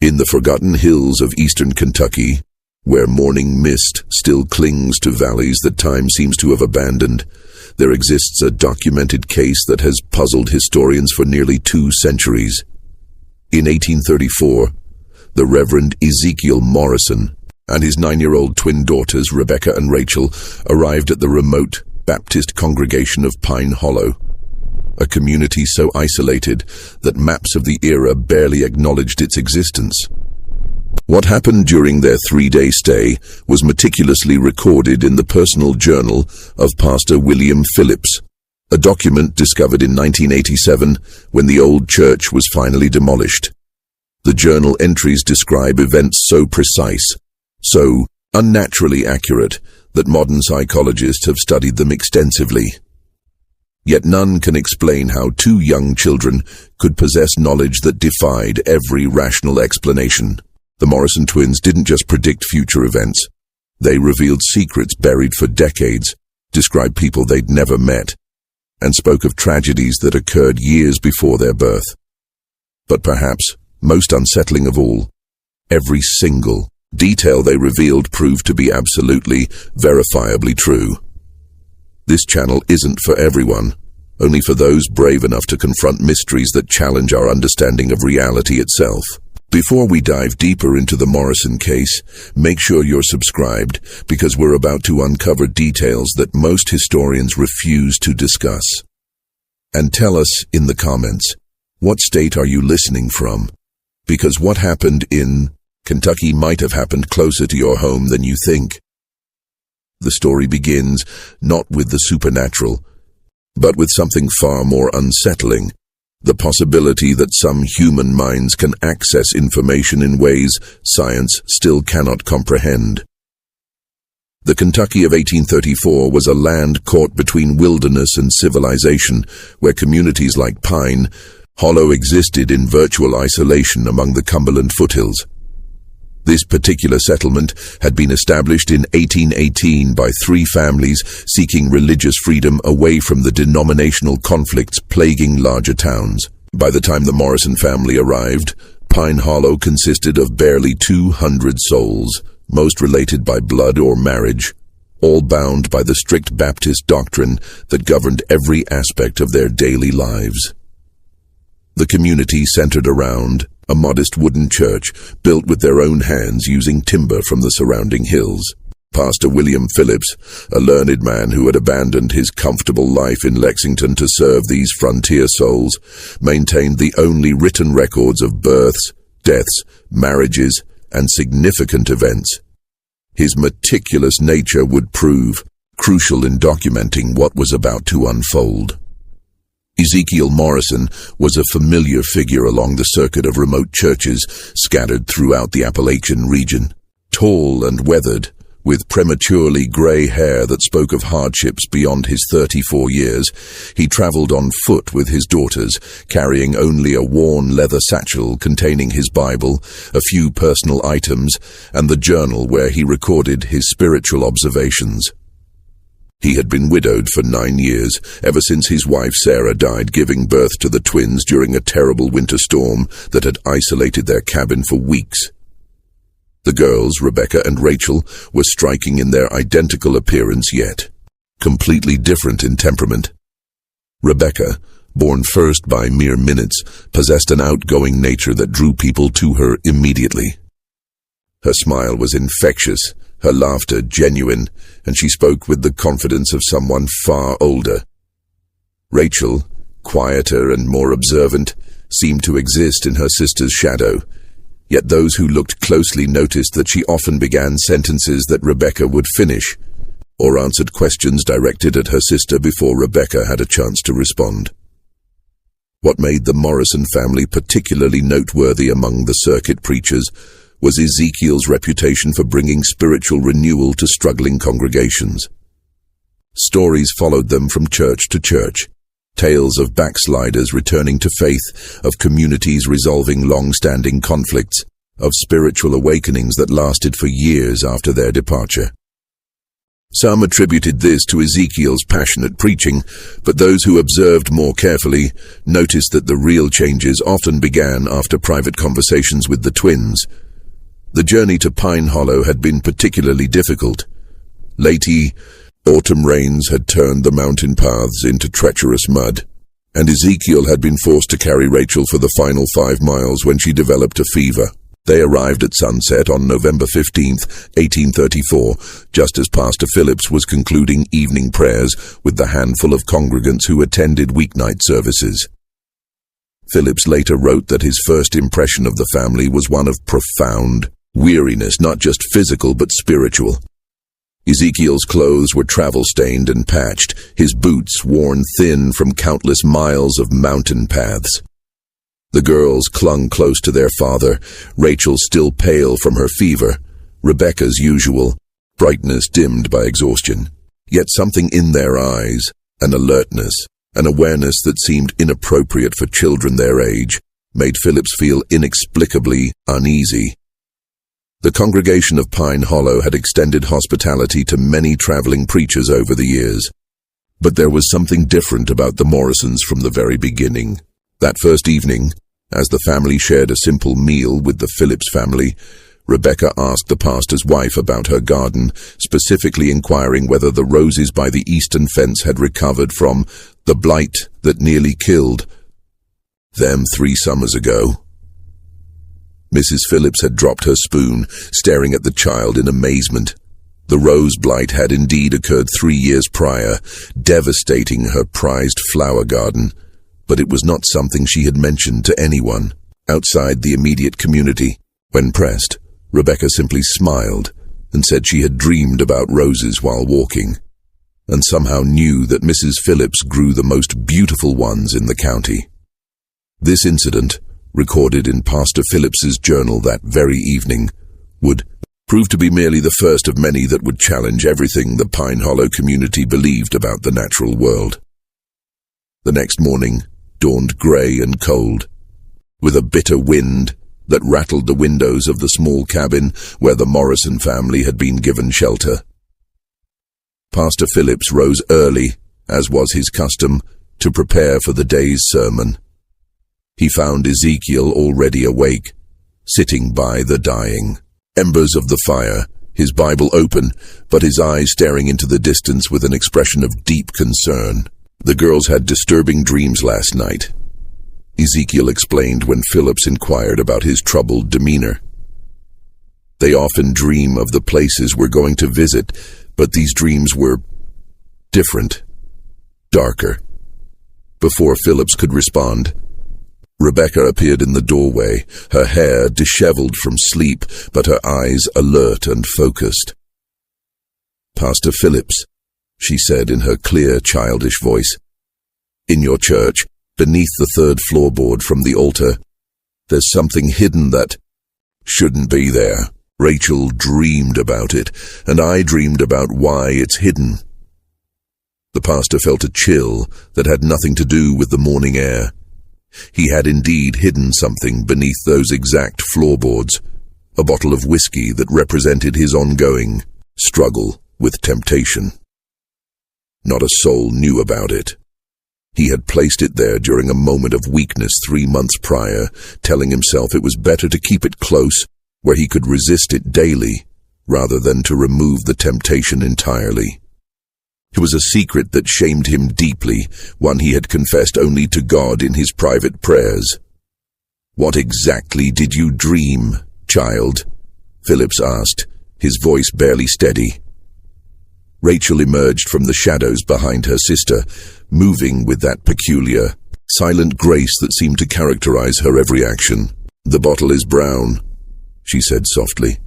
In the forgotten hills of eastern Kentucky, where morning mist still clings to valleys that time seems to have abandoned, there exists a documented case that has puzzled historians for nearly 2 centuries. In 1834, the Reverend Ezekiel Morrison and his 9-year-old twin daughters, Rebecca and Rachel, arrived at the remote Baptist congregation of Pine Hollow, a community so isolated that maps of the era barely acknowledged its existence. What happened during their 3-day stay was meticulously recorded in the personal journal of Pastor William Phillips, a document discovered in 1987 when the old church was finally demolished. The journal entries describe events so precise, so unnaturally accurate, that modern psychologists have studied them extensively. Yet none can explain how 2 young children could possess knowledge that defied every rational explanation. The Morrison twins didn't just predict future events. They revealed secrets buried for decades, described people they'd never met, and spoke of tragedies that occurred years before their birth. But perhaps, most unsettling of all, every single detail they revealed proved to be absolutely, verifiably true. This channel isn't for everyone, only for those brave enough to confront mysteries that challenge our understanding of reality itself. Before we dive deeper into the Morrison case, make sure you're subscribed, because we're about to uncover details that most historians refuse to discuss. And tell us in the comments, what state are you listening from? Because what happened in Kentucky might have happened closer to your home than you think. The story begins not with the supernatural, but with something far more unsettling: the possibility that some human minds can access information in ways science still cannot comprehend. The Kentucky of 1834 was a land caught between wilderness and civilization, where communities like Pine Hollow existed in virtual isolation among the Cumberland foothills. This particular settlement had been established in 1818 by 3 families seeking religious freedom away from the denominational conflicts plaguing larger towns. By the time the Morrison family arrived, Pine Hollow consisted of barely 200 souls, most related by blood or marriage, all bound by the strict Baptist doctrine that governed every aspect of their daily lives. The community centered around a modest wooden church built with their own hands using timber from the surrounding hills. Pastor William Phillips, a learned man who had abandoned his comfortable life in Lexington to serve these frontier souls, maintained the only written records of births, deaths, marriages, and significant events. His meticulous nature would prove crucial in documenting what was about to unfold. Ezekiel Morrison was a familiar figure along the circuit of remote churches scattered throughout the Appalachian region. Tall and weathered, with prematurely gray hair that spoke of hardships beyond his 34 years, he traveled on foot with his daughters, carrying only a worn leather satchel containing his Bible, a few personal items, and the journal where he recorded his spiritual observations. He had been widowed for 9 years, ever since his wife Sarah died giving birth to the twins during a terrible winter storm that had isolated their cabin for weeks. The girls, Rebecca and Rachel, were striking in their identical appearance yet completely different in temperament. Rebecca, born first by mere minutes, possessed an outgoing nature that drew people to her immediately. Her smile was infectious, her laughter genuine, and she spoke with the confidence of someone far older. Rachel, quieter and more observant, seemed to exist in her sister's shadow, yet those who looked closely noticed that she often began sentences that Rebecca would finish, or answered questions directed at her sister before Rebecca had a chance to respond. What made the Morrison family particularly noteworthy among the circuit preachers was Ezekiel's reputation for bringing spiritual renewal to struggling congregations. Stories followed them from church to church, tales of backsliders returning to faith, of communities resolving long-standing conflicts, of spiritual awakenings that lasted for years after their departure. Some attributed this to Ezekiel's passionate preaching, but those who observed more carefully noticed that the real changes often began after private conversations with the twins. The journey to Pine Hollow had been particularly difficult. Late autumn rains had turned the mountain paths into treacherous mud, and Ezekiel had been forced to carry Rachel for the final 5 miles when she developed a fever. They arrived at sunset on November 15th, 1834, just as Pastor Phillips was concluding evening prayers with the handful of congregants who attended weeknight services. Phillips later wrote that his first impression of the family was one of profound weariness, not just physical but spiritual. Ezekiel's clothes were travel-stained and patched, his boots worn thin from countless miles of mountain paths. The girls clung close to their father, Rachel still pale from her fever, Rebecca's usual brightness dimmed by exhaustion. Yet something in their eyes, an alertness, an awareness that seemed inappropriate for children their age, made Phillips feel inexplicably uneasy. The congregation of Pine Hollow had extended hospitality to many traveling preachers over the years. But there was something different about the Morrisons from the very beginning. That first evening, as the family shared a simple meal with the Phillips family, Rebecca asked the pastor's wife about her garden, specifically inquiring whether the roses by the eastern fence had recovered from the blight that nearly killed them 3 summers ago. Mrs. Phillips had dropped her spoon, staring at the child in amazement. The rose blight had indeed occurred 3 years prior, devastating her prized flower garden. But it was not something she had mentioned to anyone outside the immediate community. When pressed, Rebecca simply smiled and said she had dreamed about roses while walking, and somehow knew that Mrs. Phillips grew the most beautiful ones in the county. This incident, recorded in Pastor Phillips's journal that very evening, would prove to be merely the first of many that would challenge everything the Pine Hollow community believed about the natural world. The next morning dawned grey and cold, with a bitter wind that rattled the windows of the small cabin where the Morrison family had been given shelter. Pastor Phillips rose early, as was his custom, to prepare for the day's sermon. He found Ezekiel already awake, sitting by the dying embers of the fire, his Bible open, but his eyes staring into the distance with an expression of deep concern. The girls had disturbing dreams last night, Ezekiel explained when Phillips inquired about his troubled demeanor. They often dream of the places we're going to visit, but these dreams were different, darker. Before Phillips could respond, Rebecca appeared in the doorway, her hair disheveled from sleep, but her eyes alert and focused. "Pastor Phillips," she said in her clear, childish voice, "in your church, beneath the 3rd floorboard from the altar, there's something hidden that shouldn't be there. Rachel dreamed about it, and I dreamed about why it's hidden." The pastor felt a chill that had nothing to do with the morning air. He had indeed hidden something beneath those exact floorboards, a bottle of whiskey that represented his ongoing struggle with temptation. Not a soul knew about it. He had placed it there during a moment of weakness 3 months prior, telling himself it was better to keep it close, where he could resist it daily, rather than to remove the temptation entirely. It was a secret that shamed him deeply, one he had confessed only to God in his private prayers. "What exactly did you dream, child?" Phillips asked, his voice barely steady. Rachel emerged from the shadows behind her sister, moving with that peculiar, silent grace that seemed to characterize her every action. "The bottle is brown," she said softly,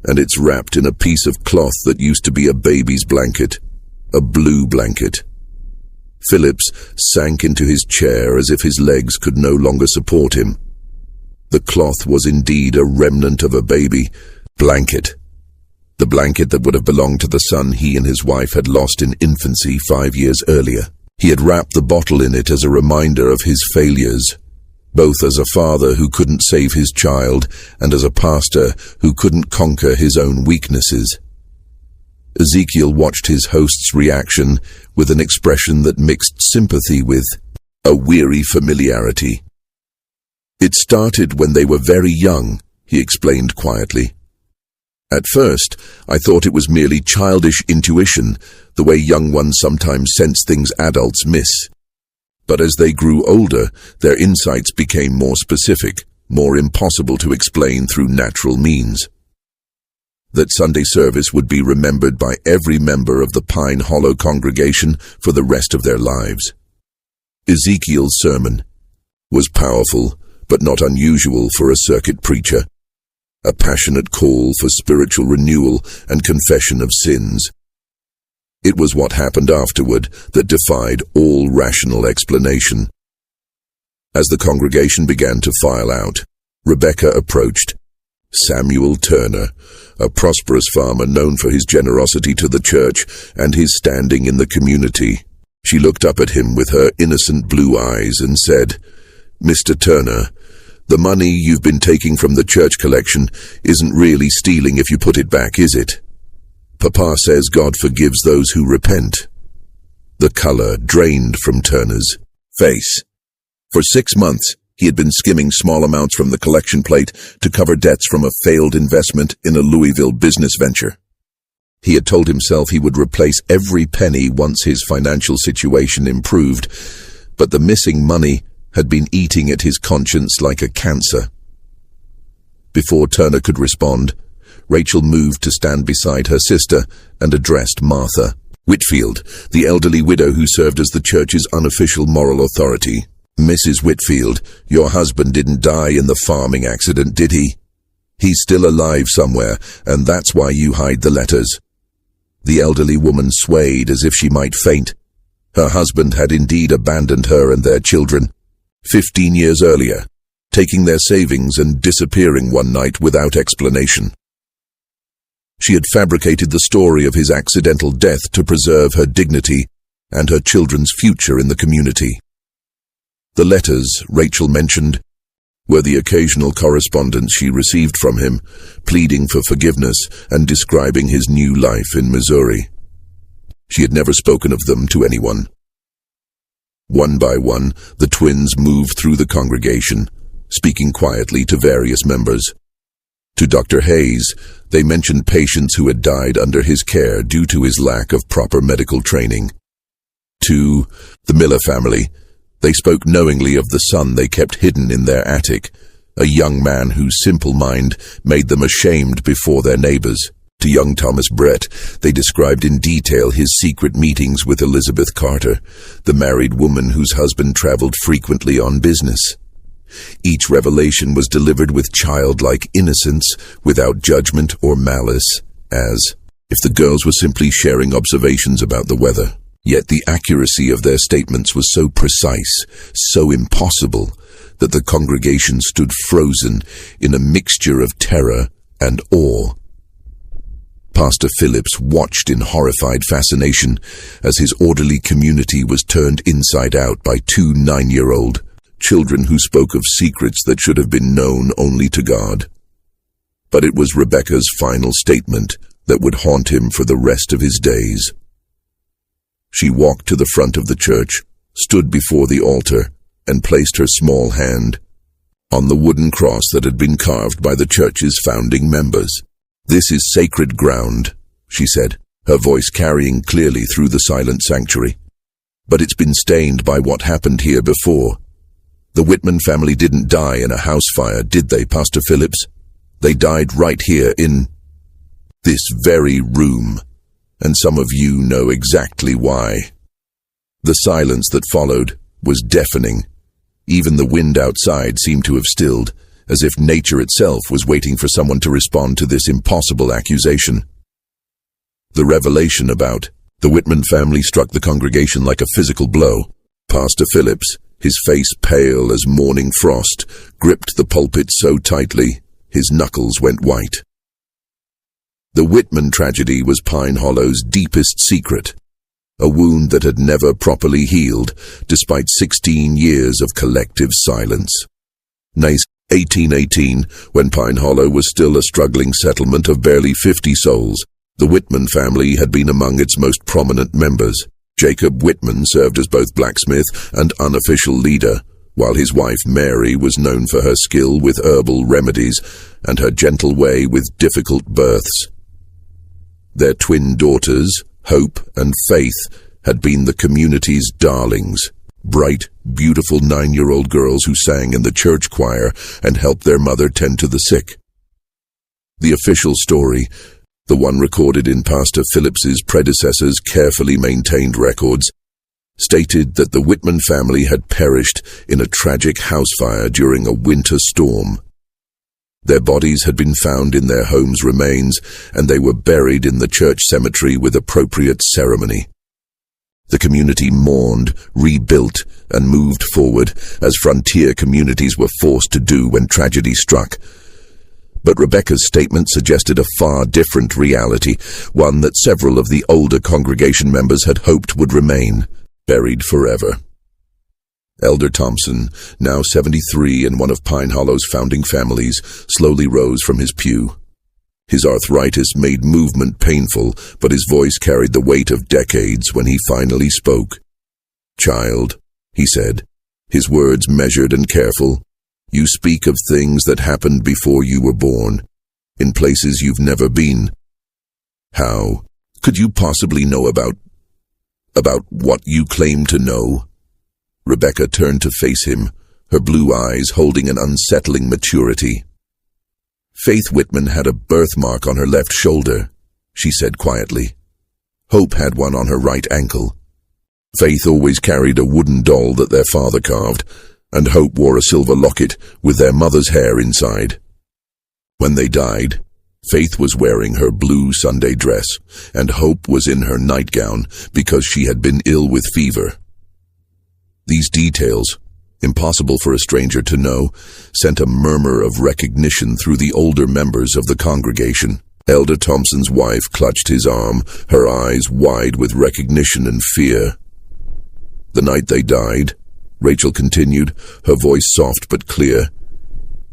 "and it's wrapped in a piece of cloth that used to be a baby's blanket. A blue blanket." Phillips sank into his chair as if his legs could no longer support him. The cloth was indeed a remnant of a baby blanket. The blanket that would have belonged to the son he and his wife had lost in infancy 5 years earlier. He had wrapped the bottle in it as a reminder of his failures, both as a father who couldn't save his child and as a pastor who couldn't conquer his own weaknesses. Ezekiel watched his host's reaction with an expression that mixed sympathy with a weary familiarity. "It started when they were very young," he explained quietly. "At first, I thought it was merely childish intuition, the way young ones sometimes sense things adults miss. But as they grew older, their insights became more specific, more impossible to explain through natural means. That Sunday service would be remembered by every member of the Pine Hollow congregation for the rest of their lives. Ezekiel's sermon was powerful, but not unusual for a circuit preacher. A passionate call for spiritual renewal and confession of sins. It was what happened afterward that defied all rational explanation. As the congregation began to file out, Rebecca approached. Samuel Turner, a prosperous farmer known for his generosity to the church and his standing in the community. She looked up at him with her innocent blue eyes and said, "Mr. Turner, the money you've been taking from the church collection isn't really stealing if you put it back, is it? Papa says God forgives those who repent." The color drained from Turner's face. For 6 months, he had been skimming small amounts from the collection plate to cover debts from a failed investment in a Louisville business venture. He had told himself he would replace every penny once his financial situation improved, but the missing money had been eating at his conscience like a cancer. Before Turner could respond, Rachel moved to stand beside her sister and addressed Martha Whitfield, the elderly widow who served as the church's unofficial moral authority. "Mrs. Whitfield, your husband didn't die in the farming accident, did he? He's still alive somewhere, and that's why you hide the letters." The elderly woman swayed as if she might faint. Her husband had indeed abandoned her and their children 15 years earlier, taking their savings and disappearing one night without explanation. She had fabricated the story of his accidental death to preserve her dignity and her children's future in the community. The letters, Rachel mentioned, were the occasional correspondence she received from him, pleading for forgiveness and describing his new life in Missouri. She had never spoken of them to anyone. One by one, the twins moved through the congregation, speaking quietly to various members. To Dr. Hayes, they mentioned patients who had died under his care due to his lack of proper medical training. To the Miller family, they spoke knowingly of the son they kept hidden in their attic, a young man whose simple mind made them ashamed before their neighbors. To young Thomas Brett, they described in detail his secret meetings with Elizabeth Carter, the married woman whose husband traveled frequently on business. Each revelation was delivered with childlike innocence, without judgment or malice, as if the girls were simply sharing observations about the weather. Yet the accuracy of their statements was so precise, so impossible, that the congregation stood frozen in a mixture of terror and awe. Pastor Phillips watched in horrified fascination as his orderly community was turned inside out by 2 9-year-old children who spoke of secrets that should have been known only to God. But it was Rebecca's final statement that would haunt him for the rest of his days. She walked to the front of the church, stood before the altar, and placed her small hand on the wooden cross that had been carved by the church's founding members. "This is sacred ground," she said, her voice carrying clearly through the silent sanctuary. "But it's been stained by what happened here before. The Whitman family didn't die in a house fire, did they, Pastor Phillips? They died right here in this very room. And some of you know exactly why." The silence that followed was deafening. Even the wind outside seemed to have stilled, as if nature itself was waiting for someone to respond to this impossible accusation. The revelation about the Whitman family struck the congregation like a physical blow. Pastor Phillips, his face pale as morning frost, gripped the pulpit so tightly his knuckles went white. The Whitman tragedy was Pine Hollow's deepest secret, a wound that had never properly healed, despite 16 years of collective silence. 1818, when Pine Hollow was still a struggling settlement of barely 50 souls, The Whitman family had been among its most prominent members. Jacob Whitman served as both blacksmith and unofficial leader, while his wife Mary was known for her skill with herbal remedies and her gentle way with difficult births. Their twin daughters, Hope and Faith, had been the community's darlings, bright, beautiful 9-year-old girls who sang in the church choir and helped their mother tend to the sick. The official story, the one recorded in Pastor Phillips's predecessor's carefully maintained records, stated that the Whitman family had perished in a tragic house fire during a winter storm. Their bodies had been found in their home's remains, and they were buried in the church cemetery with appropriate ceremony. The community mourned, rebuilt, and moved forward, as frontier communities were forced to do when tragedy struck. But Rebecca's statement suggested a far different reality, one that several of the older congregation members had hoped would remain, buried forever. Elder Thompson, now 73 and one of Pine Hollow's founding families, slowly rose from his pew. His arthritis made movement painful, but his voice carried the weight of decades when he finally spoke. "Child," he said, his words measured and careful, "you speak of things that happened before you were born, in places you've never been. How could you possibly know about what you claim to know?" Rebecca turned to face him, her blue eyes holding an unsettling maturity. "Faith Whitman had a birthmark on her left shoulder," she said quietly. "Hope had one on her right ankle. Faith always carried a wooden doll that their father carved, and Hope wore a silver locket with their mother's hair inside. When they died, Faith was wearing her blue Sunday dress, and Hope was in her nightgown because she had been ill with fever." These details, impossible for a stranger to know, sent a murmur of recognition through the older members of the congregation. Elder Thompson's wife clutched his arm, her eyes wide with recognition and fear. "The night they died," Rachel continued, her voice soft but clear,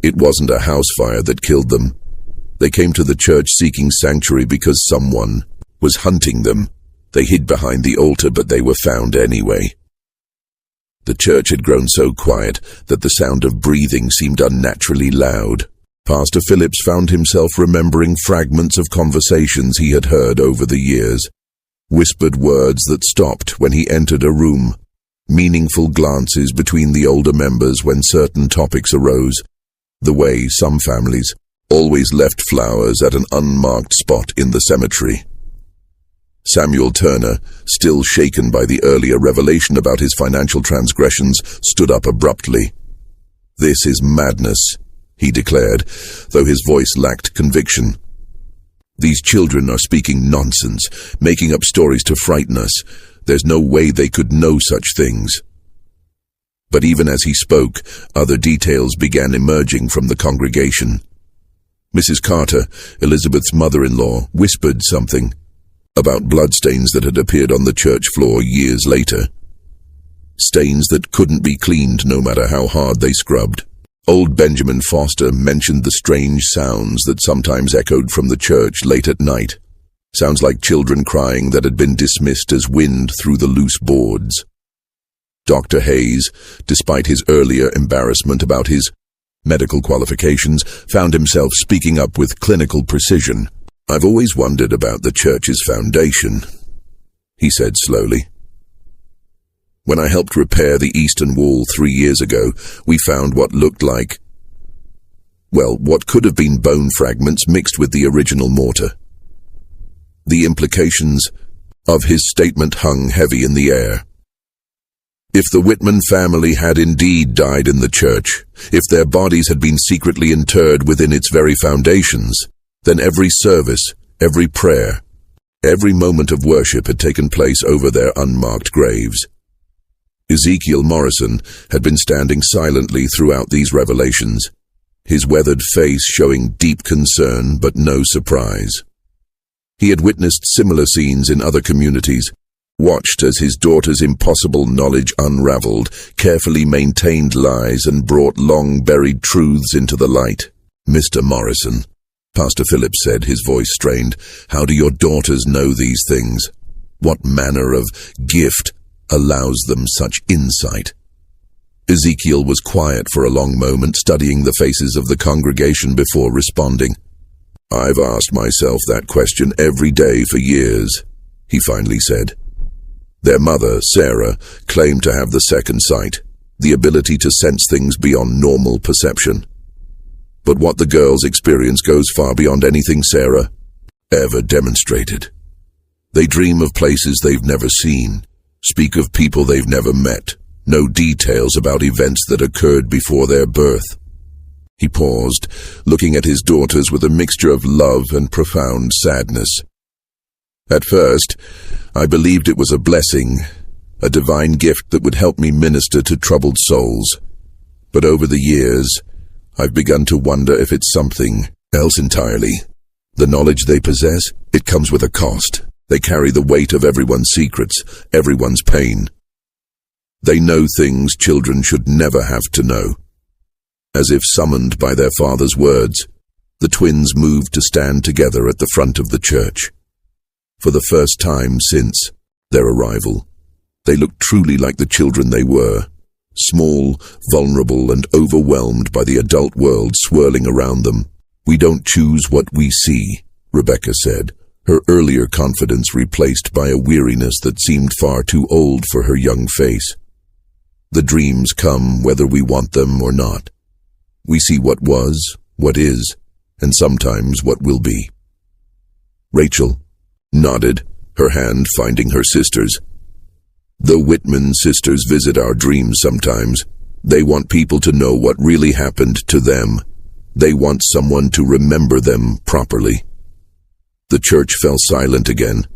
"it wasn't a house fire that killed them. They came to the church seeking sanctuary because someone was hunting them. They hid behind the altar, but they were found anyway." The church had grown so quiet that the sound of breathing seemed unnaturally loud. Pastor Phillips found himself remembering fragments of conversations he had heard over the years, whispered words that stopped when he entered a room, meaningful glances between the older members when certain topics arose, the way some families always left flowers at an unmarked spot in the cemetery. Samuel Turner, still shaken by the earlier revelation about his financial transgressions, stood up abruptly. "This is madness," he declared, though his voice lacked conviction. "These children are speaking nonsense, making up stories to frighten us. There's no way they could know such things." But even as he spoke, other details began emerging from the congregation. Mrs. Carter, Elizabeth's mother-in-law, whispered something about bloodstains that had appeared on the church floor years later. Stains that couldn't be cleaned no matter how hard they scrubbed. Old Benjamin Foster mentioned the strange sounds that sometimes echoed from the church late at night. Sounds like children crying that had been dismissed as wind through the loose boards. Dr. Hayes, despite his earlier embarrassment about his medical qualifications, found himself speaking up with clinical precision. "I've always wondered about the church's foundation," he said slowly. "When I helped repair the eastern wall 3 years ago, we found what looked like, what could have been bone fragments mixed with the original mortar." The implications of his statement hung heavy in the air. If the Whitman family had indeed died in the church, if their bodies had been secretly interred within its very foundations, then every service, every prayer, every moment of worship had taken place over their unmarked graves. Ezekiel Morrison had been standing silently throughout these revelations, his weathered face showing deep concern but no surprise. He had witnessed similar scenes in other communities, watched as his daughter's impossible knowledge unraveled, carefully maintained lies and brought long-buried truths into the light. "Mr. Morrison," Pastor Phillips said, his voice strained. "How do your daughters know these things? What manner of gift allows them such insight?" Ezekiel was quiet for a long moment, studying the faces of the congregation before responding. "I've asked myself that question every day for years," he finally said. Their mother, Sarah, claimed to have the second sight, the ability to sense things beyond normal perception. But what the girls experience goes far beyond anything Sarah ever demonstrated. They dream of places they've never seen, speak of people they've never met, know details about events that occurred before their birth. He paused, looking at his daughters with a mixture of love and profound sadness. "At first, I believed it was a blessing, a divine gift that would help me minister to troubled souls. But over the years, I've begun to wonder if it's something else entirely. The knowledge they possess, it comes with a cost. They carry the weight of everyone's secrets, everyone's pain. They know things children should never have to know." As if summoned by their father's words, the twins moved to stand together at the front of the church. For the first time since their arrival, they looked truly like the children they were, small, vulnerable, and overwhelmed by the adult world swirling around them. "We don't choose what we see," Rebecca said, her earlier confidence replaced by a weariness that seemed far too old for her young face. "The dreams come whether we want them or not. We see what was, what is, and sometimes what will be." Rachel nodded, her hand finding her sister's. "The Whitman sisters visit our dreams sometimes. They want people to know what really happened to them. They want someone to remember them properly." The church fell silent again,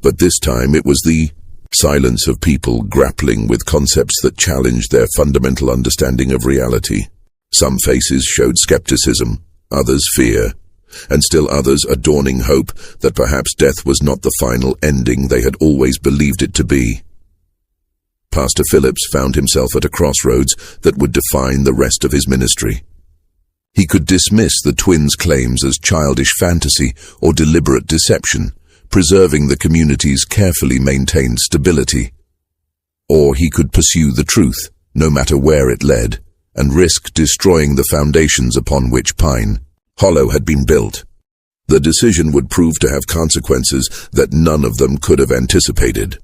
but this time it was the silence of people grappling with concepts that challenged their fundamental understanding of reality. Some faces showed skepticism, others fear, and still others a dawning hope that perhaps death was not the final ending they had always believed it to be. Pastor Phillips found himself at a crossroads that would define the rest of his ministry. He could dismiss the twins' claims as childish fantasy or deliberate deception, preserving the community's carefully maintained stability. Or he could pursue the truth, no matter where it led, and risk destroying the foundations upon which Pine Hollow had been built. The decision would prove to have consequences that none of them could have anticipated.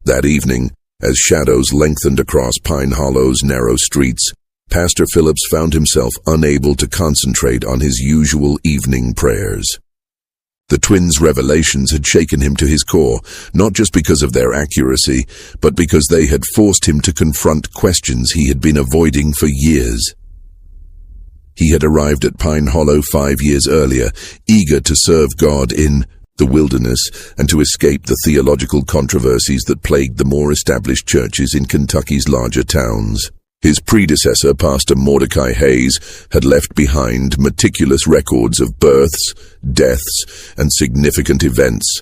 That evening, as shadows lengthened across Pine Hollow's narrow streets, Pastor Phillips found himself unable to concentrate on his usual evening prayers. The twins' revelations had shaken him to his core, not just because of their accuracy, but because they had forced him to confront questions he had been avoiding for years. He had arrived at Pine Hollow 5 years earlier, eager to serve God in the wilderness and to escape the theological controversies that plagued the more established churches in Kentucky's larger towns. His predecessor, Pastor Mordecai Hayes, had left behind meticulous records of births, deaths, and significant events,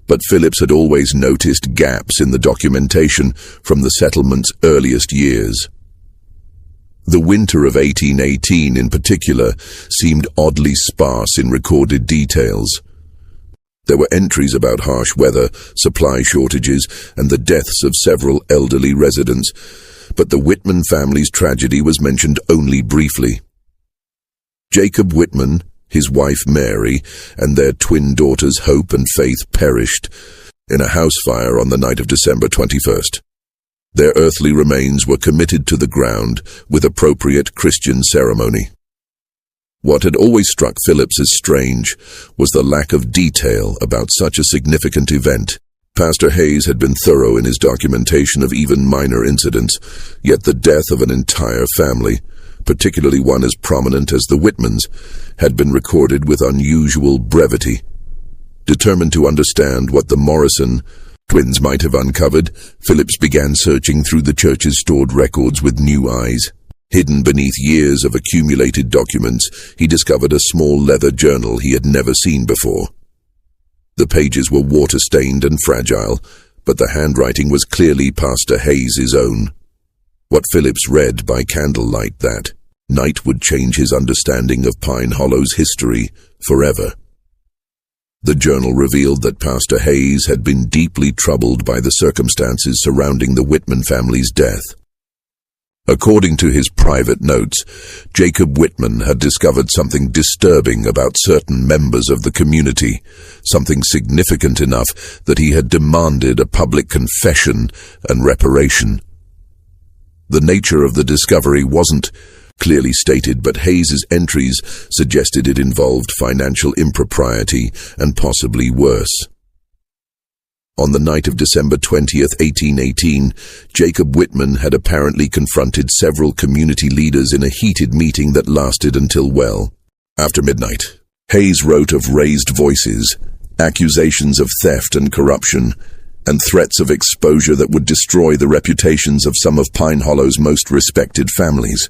but Phillips had always noticed gaps in the documentation from the settlement's earliest years. The winter of 1818 in particular seemed oddly sparse in recorded details. There were entries about harsh weather, supply shortages, and the deaths of several elderly residents, but the Whitman family's tragedy was mentioned only briefly. Jacob Whitman, his wife Mary, and their twin daughters Hope and Faith perished in a house fire on the night of December 21st. Their earthly remains were committed to the ground with appropriate Christian ceremony. What had always struck Phillips as strange was the lack of detail about such a significant event. Pastor Hayes had been thorough in his documentation of even minor incidents, yet the death of an entire family, particularly one as prominent as the Whitmans, had been recorded with unusual brevity. Determined to understand what the Morrison twins might have uncovered, Phillips began searching through the church's stored records with new eyes. Hidden beneath years of accumulated documents, he discovered a small leather journal he had never seen before. The pages were water-stained and fragile, but the handwriting was clearly Pastor Hayes' own. What Phillips read by candlelight that Night would change his understanding of Pine Hollow's history forever. The journal revealed that Pastor Hayes had been deeply troubled by the circumstances surrounding the Whitman family's death. According to his private notes, Jacob Whitman had discovered something disturbing about certain members of the community, something significant enough that he had demanded a public confession and reparation. The nature of the discovery wasn't clearly stated, but Hayes's entries suggested it involved financial impropriety and possibly worse. On the night of December 20th, 1818, Jacob Whitman had apparently confronted several community leaders in a heated meeting that lasted until well after midnight. Hayes wrote of raised voices, accusations of theft and corruption, and threats of exposure that would destroy the reputations of some of Pine Hollow's most respected families.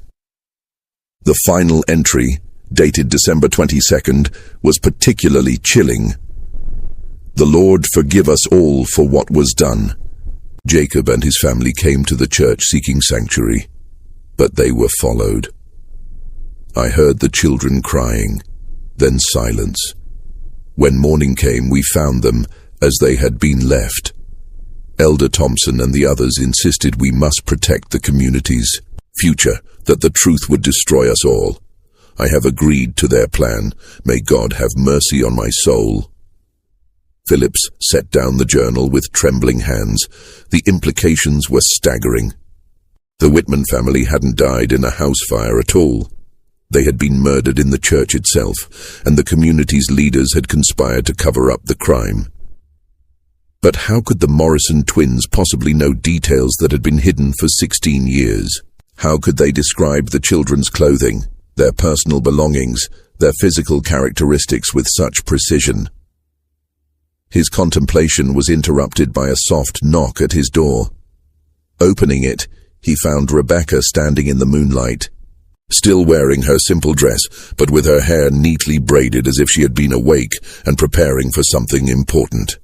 The final entry, dated December 22nd, was particularly chilling. "The Lord forgive us all for what was done." Jacob and his family came to the church seeking sanctuary, but they were followed. "I heard the children crying, then silence. When morning came, we found them as they had been left. Elder Thompson and the others insisted we must protect the community's future, that the truth would destroy us all. I have agreed to their plan. May God have mercy on my soul." Phillips set down the journal with trembling hands. The implications were staggering. The Whitman family hadn't died in a house fire at all. They had been murdered in the church itself, and the community's leaders had conspired to cover up the crime. But how could the Morrison twins possibly know details that had been hidden for 16 years? How could they describe the children's clothing, their personal belongings, their physical characteristics with such precision? His contemplation was interrupted by a soft knock at his door. Opening it, he found Rebecca standing in the moonlight, still wearing her simple dress, but with her hair neatly braided as if she had been awake and preparing for something important.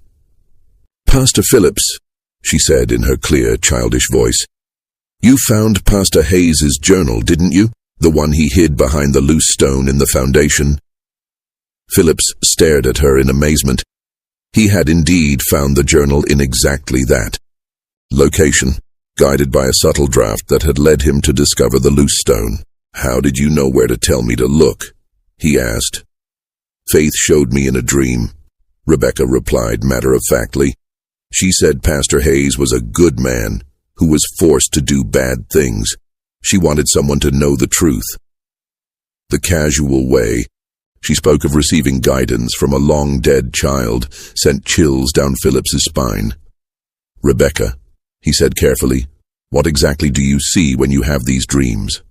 "Pastor Phillips," she said in her clear, childish voice, "you found Pastor Hayes's journal, didn't you? The one he hid behind the loose stone in the foundation?" Phillips stared at her in amazement. He had indeed found the journal in exactly that location, guided by a subtle draft that had led him to discover the loose stone. "How did you know where to tell me to look?" he asked. "Faith showed me in a dream," Rebecca replied matter-of-factly. "She said Pastor Hayes was a good man who was forced to do bad things. She wanted someone to know the truth." The casual way she spoke of receiving guidance from a long-dead child sent chills down Phillips's spine. "Rebecca," he said carefully, "what exactly do you see when you have these dreams?"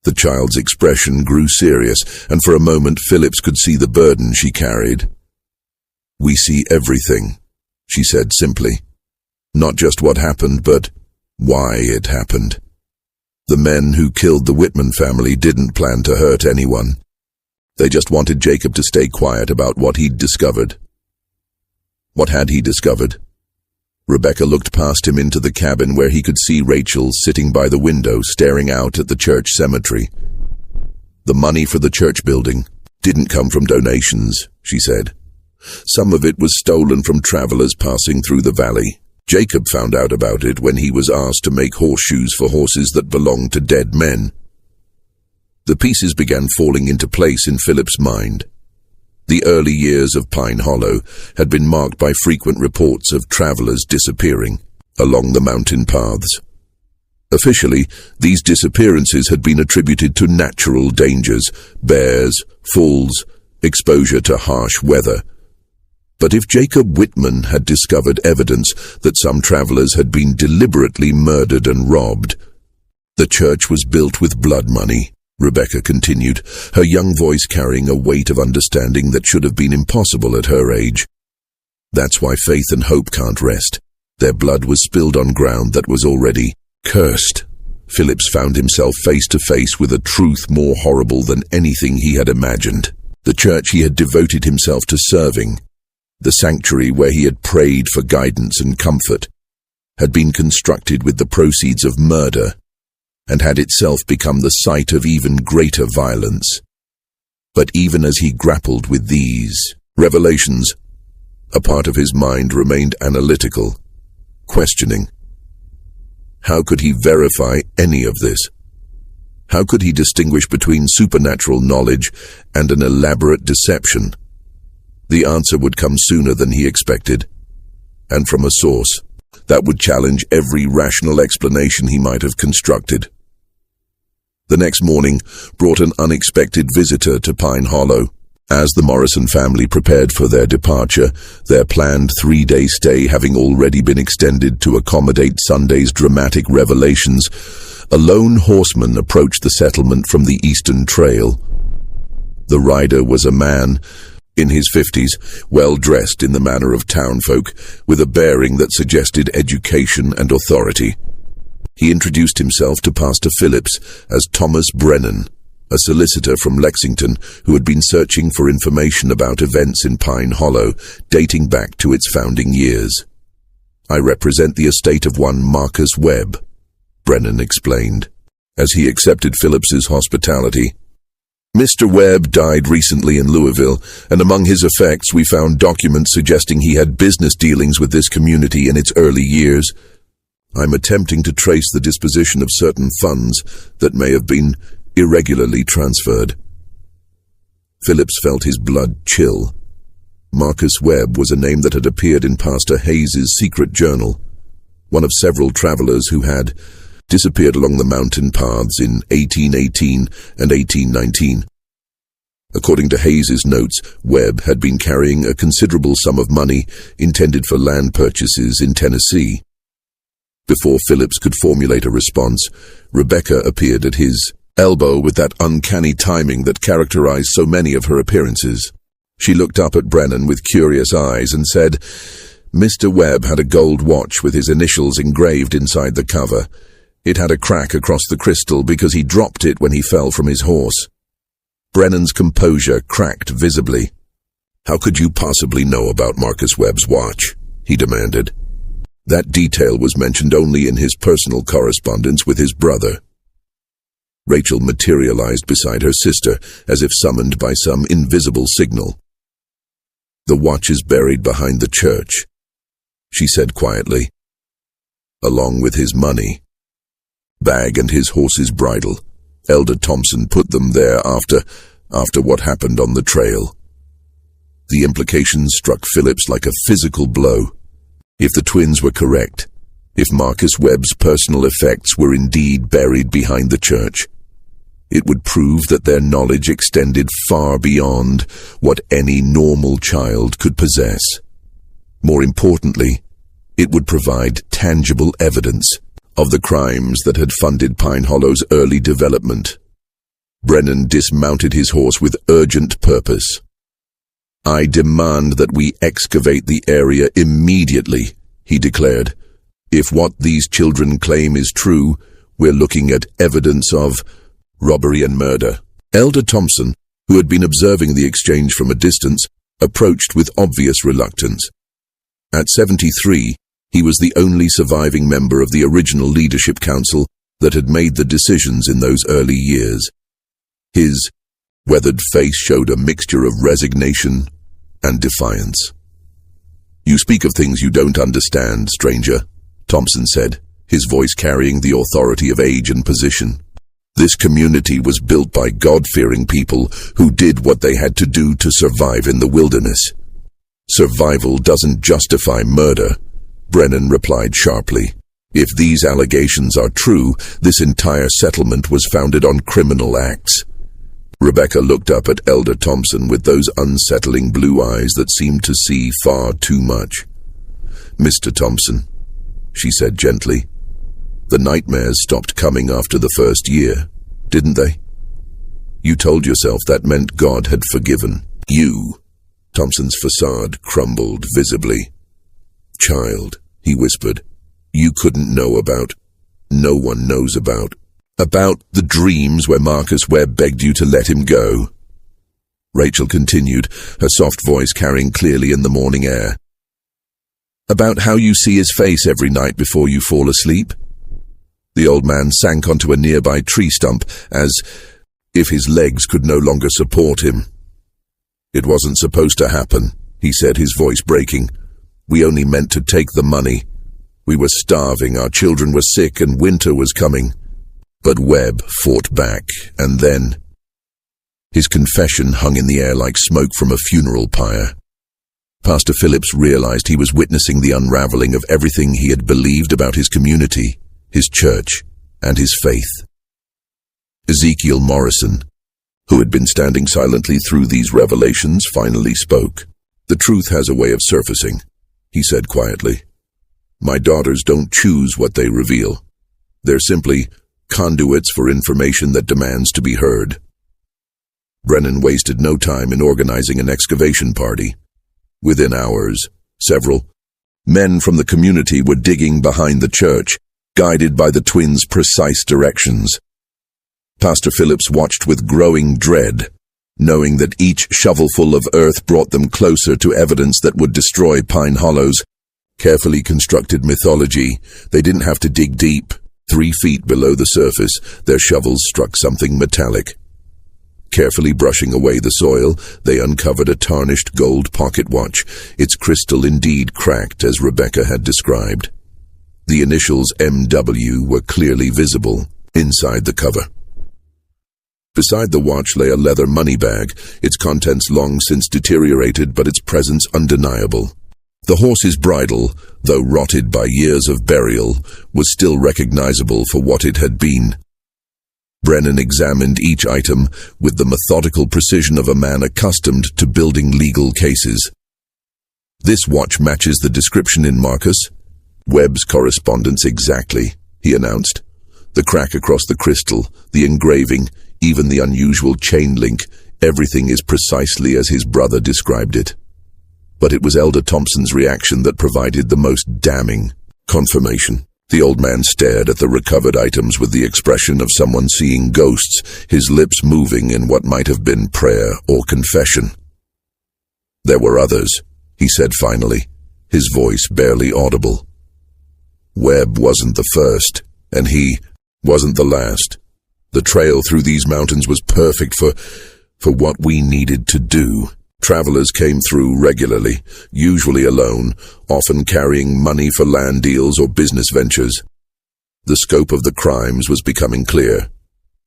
The child's expression grew serious, and for a moment Phillips could see the burden she carried. "We see everything," she said simply. "Not just what happened, but why it happened. The men who killed the Whitman family didn't plan to hurt anyone. They just wanted Jacob to stay quiet about what he'd discovered." "What had he discovered?" Rebecca looked past him into the cabin where he could see Rachel sitting by the window staring out at the church cemetery. "The money for the church building didn't come from donations," she said. "Some of it was stolen from travelers passing through the valley. Jacob found out about it when he was asked to make horseshoes for horses that belonged to dead men." The pieces began falling into place in Philip's mind. The early years of Pine Hollow had been marked by frequent reports of travelers disappearing along the mountain paths. Officially, these disappearances had been attributed to natural dangers, bears, falls, exposure to harsh weather. But if Jacob Whitman had discovered evidence that some travelers had been deliberately murdered and robbed, the church was built with blood money, Rebecca continued, her young voice carrying a weight of understanding that should have been impossible at her age. "That's why faith and hope can't rest. Their blood was spilled on ground that was already cursed." Phillips found himself face to face with a truth more horrible than anything he had imagined. The church he had devoted himself to serving, the sanctuary where he had prayed for guidance and comfort, had been constructed with the proceeds of murder, and had itself become the site of even greater violence. But even as he grappled with these revelations, a part of his mind remained analytical, questioning. How could he verify any of this? How could he distinguish between supernatural knowledge and an elaborate deception? The answer would come sooner than he expected, and from a source that would challenge every rational explanation he might have constructed. The next morning brought an unexpected visitor to Pine Hollow. As the Morrison family prepared for their departure, their planned 3-day stay having already been extended to accommodate Sunday's dramatic revelations, a lone horseman approached the settlement from the Eastern Trail. The rider was a man in his 50s, well-dressed in the manner of townfolk, with a bearing that suggested education and authority. He introduced himself to Pastor Phillips as Thomas Brennan, a solicitor from Lexington who had been searching for information about events in Pine Hollow dating back to its founding years. "I represent the estate of one Marcus Webb," Brennan explained, as he accepted Phillips's hospitality. "Mr. Webb died recently in Louisville, and among his effects we found documents suggesting he had business dealings with this community in its early years. I'm attempting to trace the disposition of certain funds that may have been irregularly transferred." Phillips felt his blood chill. Marcus Webb was a name that had appeared in Pastor Hayes's secret journal, one of several travelers who had disappeared along the mountain paths in 1818 and 1819. According to Hayes's notes, Webb had been carrying a considerable sum of money intended for land purchases in Tennessee. Before Phillips could formulate a response, Rebecca appeared at his elbow with that uncanny timing that characterized so many of her appearances. She looked up at Brennan with curious eyes and said, "Mr. Webb had a gold watch with his initials engraved inside the cover. It had a crack across the crystal because he dropped it when he fell from his horse." Brennan's composure cracked visibly. "How could you possibly know about Marcus Webb's watch?" he demanded. That detail was mentioned only in his personal correspondence with his brother. Rachel materialized beside her sister, as if summoned by some invisible signal. "The watch is buried behind the church," she said quietly, "along with his money. Bag and his horse's bridle. Elder Thompson put them there after what happened on the trail." The implications struck Phillips like a physical blow. If the twins were correct, if Marcus Webb's personal effects were indeed buried behind the church, it would prove that their knowledge extended far beyond what any normal child could possess. More importantly, it would provide tangible evidence of the crimes that had funded Pine Hollow's early development. Brennan dismounted his horse with urgent purpose. "I demand that we excavate the area immediately," he declared. "If what these children claim is true, we're looking at evidence of robbery and murder." Elder Thompson, who had been observing the exchange from a distance, approached with obvious reluctance. At 73, he was the only surviving member of the original leadership council that had made the decisions in those early years. His weathered face showed a mixture of resignation and defiance. "You speak of things you don't understand, stranger," Thompson said, his voice carrying the authority of age and position. "This community was built by God-fearing people who did what they had to do to survive in the wilderness. Survival doesn't justify murder," Brennan replied sharply. "If these allegations are true, this entire settlement was founded on criminal acts." Rebecca looked up at Elder Thompson with those unsettling blue eyes that seemed to see far too much. "Mr. Thompson," she said gently, "the nightmares stopped coming after the first year, didn't they? You told yourself that meant God had forgiven you." Thompson's facade crumbled visibly. "Child," he whispered, "you couldn't know about, no one knows about the dreams where Marcus Webb begged you to let him go." Rachel continued, her soft voice carrying clearly in the morning air. "About how you see his face every night before you fall asleep? The old man sank onto a nearby tree stump, as if his legs could no longer support him. "It wasn't supposed to happen," he said, his voice breaking. "We only meant to take the money. We were starving, our children were sick, and winter was coming." But Webb fought back, and then his confession hung in the air like smoke from a funeral pyre. Pastor Phillips realized he was witnessing the unraveling of everything he had believed about his community, his church, and his faith. Ezekiel Morrison, who had been standing silently through these revelations, finally spoke. "The truth has a way of surfacing," he said quietly. "My daughters don't choose what they reveal. They're simply conduits for information that demands to be heard." Brennan wasted no time in organizing an excavation party. Within hours, several men from the community were digging behind the church, guided by the twins' precise directions. Pastor Phillips watched with growing dread, knowing that each shovelful of earth brought them closer to evidence that would destroy Pine Hollow's carefully constructed mythology. They didn't have to dig deep. 3 feet below the surface, their shovels struck something metallic. Carefully brushing away the soil, they uncovered a tarnished gold pocket watch, its crystal indeed cracked as Rebecca had described. The initials MW were clearly visible inside the cover. Beside the watch lay a leather money bag, its contents long since deteriorated, but its presence undeniable. The horse's bridle, though rotted by years of burial, was still recognizable for what it had been. Brennan examined each item with the methodical precision of a man accustomed to building legal cases. "This watch matches the description in Marcus. Webb's correspondence exactly," he announced. "The crack across the crystal, the engraving, even the unusual chain link, everything is precisely as his brother described it." But it was Elder Thompson's reaction that provided the most damning confirmation. The old man stared at the recovered items with the expression of someone seeing ghosts, his lips moving in what might have been prayer or confession. "There were others," he said finally, his voice barely audible. "Webb wasn't the first, and he wasn't the last. The trail through these mountains was perfect for what we needed to do. Travelers came through regularly, usually alone, often carrying money for land deals or business ventures. The scope of the crimes was becoming clear.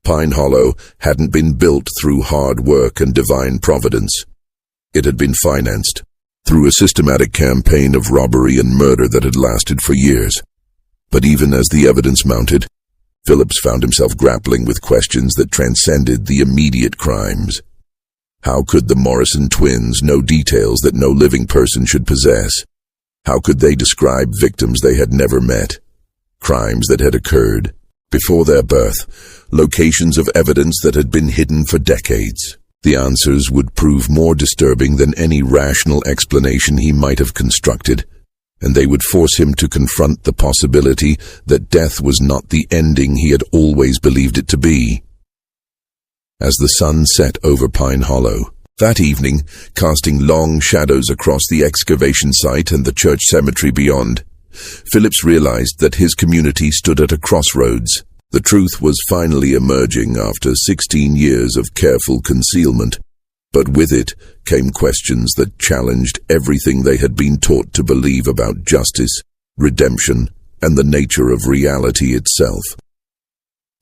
Pine Hollow hadn't been built through hard work and divine providence. It had been financed through a systematic campaign of robbery and murder that had lasted for years. But even as the evidence mounted, Phillips found himself grappling with questions that transcended the immediate crimes. How could the Morrison twins know details that no living person should possess? How could they describe victims they had never met? Crimes that had occurred before their birth, locations of evidence that had been hidden for decades. The answers would prove more disturbing than any rational explanation he might have constructed, and they would force him to confront the possibility that death was not the ending he had always believed it to be. As the sun set over Pine Hollow that evening, casting long shadows across the excavation site and the church cemetery beyond, Phillips realized that his community stood at a crossroads. The truth was finally emerging after 16 years of careful concealment, but with it came questions that challenged everything they had been taught to believe about justice, redemption, and the nature of reality itself.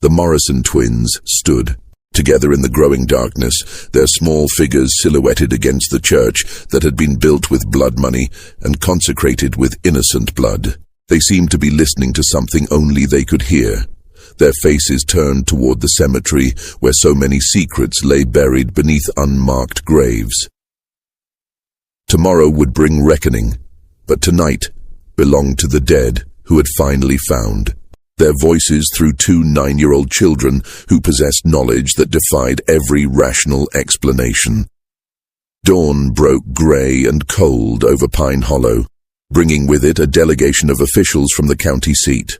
The Morrison twins stood together in the growing darkness, their small figures silhouetted against the church that had been built with blood money and consecrated with innocent blood. They seemed to be listening to something only they could hear, their faces turned toward the cemetery where so many secrets lay buried beneath unmarked graves. Tomorrow would bring reckoning, but tonight belonged to the dead who had finally found their voices through 2 9-year-old children who possessed knowledge that defied every rational explanation. Dawn broke gray and cold over Pine Hollow, bringing with it a delegation of officials from the county seat.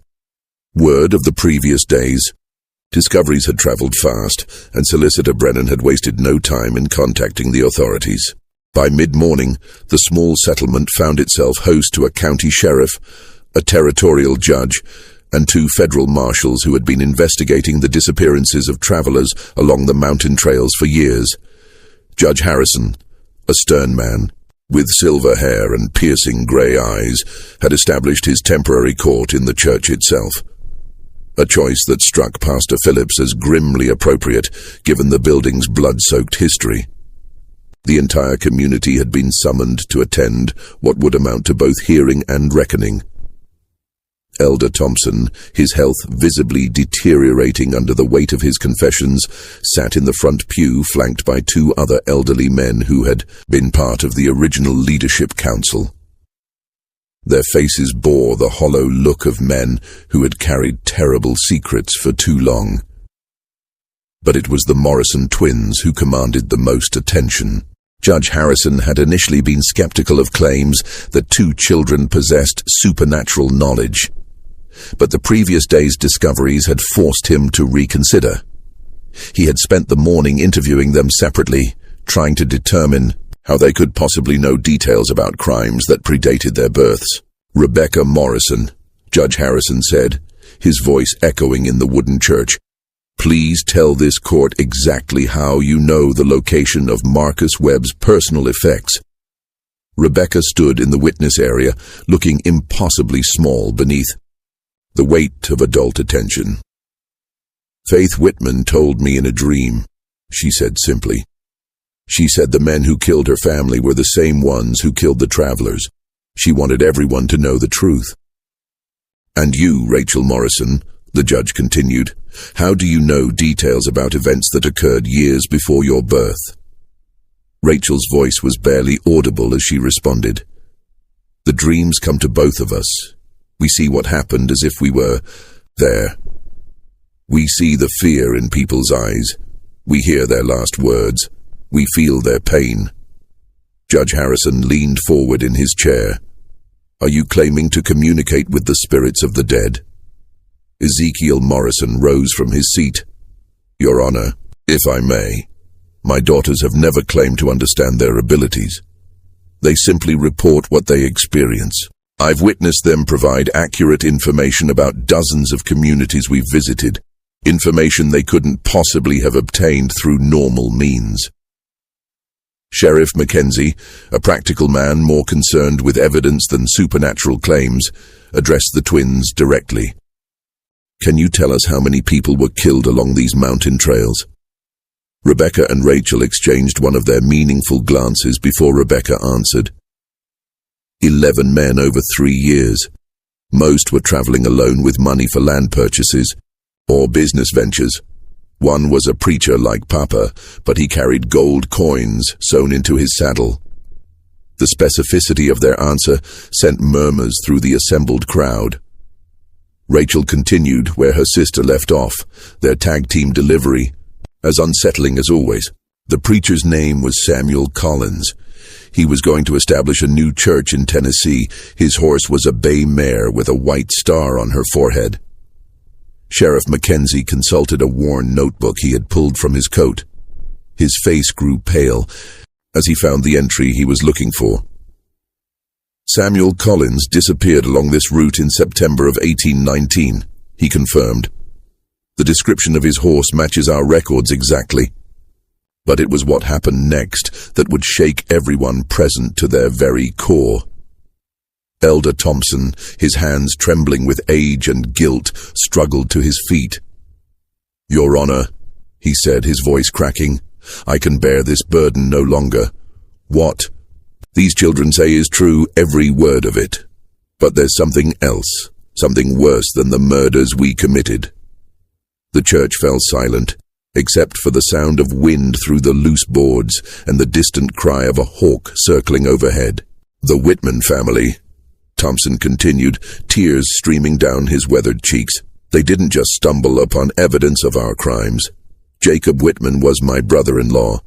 Word of the previous days. Discoveries had traveled fast, and Solicitor Brennan had wasted no time in contacting the authorities. By mid-morning, the small settlement found itself host to a county sheriff, a territorial judge, and 2 federal marshals who had been investigating the disappearances of travelers along the mountain trails for years. Judge Harrison, a stern man, with silver hair and piercing grey eyes, had established his temporary court in the church itself. A choice that struck Pastor Phillips as grimly appropriate, given the building's blood-soaked history. The entire community had been summoned to attend what would amount to both hearing and reckoning. Elder Thompson, his health visibly deteriorating under the weight of his confessions, sat in the front pew flanked by 2 other elderly men who had been part of the original leadership council. Their faces bore the hollow look of men who had carried terrible secrets for too long. But it was the Morrison twins who commanded the most attention. Judge Harrison had initially been skeptical of claims that 2 children possessed supernatural knowledge, but the previous day's discoveries had forced him to reconsider. He had spent the morning interviewing them separately, trying to determine how they could possibly know details about crimes that predated their births. "Rebecca Morrison," Judge Harrison said, his voice echoing in the wooden church. "Please tell this court exactly how you know the location of Marcus Webb's personal effects." Rebecca stood in the witness area, looking impossibly small beneath the weight of adult attention. "Faith Whitman told me in a dream," she said simply. "She said the men who killed her family were the same ones who killed the travelers. She wanted everyone to know the truth." "And you, Rachel Morrison," the judge continued, "how do you know details about events that occurred years before your birth?" Rachel's voice was barely audible as she responded. "The dreams come to both of us. We see what happened as if we were there. We see the fear in people's eyes. We hear their last words. We feel their pain." Judge Harrison leaned forward in his chair. "Are you claiming to communicate with the spirits of the dead?" Ezekiel Morrison rose from his seat. "Your Honor, if I may, my daughters have never claimed to understand their abilities. They simply report what they experience. I've witnessed them provide accurate information about dozens of communities we've visited, information they couldn't possibly have obtained through normal means." Sheriff Mackenzie, a practical man more concerned with evidence than supernatural claims, addressed the twins directly. "Can you tell us how many people were killed along these mountain trails?" Rebecca and Rachel exchanged one of their meaningful glances before Rebecca answered. 11 men over 3 years. Most were traveling alone with money for land purchases or business ventures. One was a preacher like Papa, but he carried gold coins sewn into his saddle. The specificity of their answer sent murmurs through the assembled crowd. Rachel continued where her sister left off, their tag-team delivery, as unsettling as always. The preacher's name was Samuel Collins. He was going to establish a new church in Tennessee. His horse was a bay mare with a white star on her forehead. Sheriff Mackenzie consulted a worn notebook he had pulled from his coat. His face grew pale as he found the entry he was looking for. "Samuel Collins disappeared along this route in September of 1819, he confirmed. "The description of his horse matches our records exactly." But it was what happened next that would shake everyone present to their very core. Elder Thompson, his hands trembling with age and guilt, struggled to his feet. "Your Honor," he said, his voice cracking, "I can bear this burden no longer. What these children say is true, every word of it. But there's something else, something worse than the murders we committed." The church fell silent, except for the sound of wind through the loose boards and the distant cry of a hawk circling overhead. "The Whitman family," Thompson continued, tears streaming down his weathered cheeks. "They didn't just stumble upon evidence of our crimes. Jacob Whitman was my brother-in-law.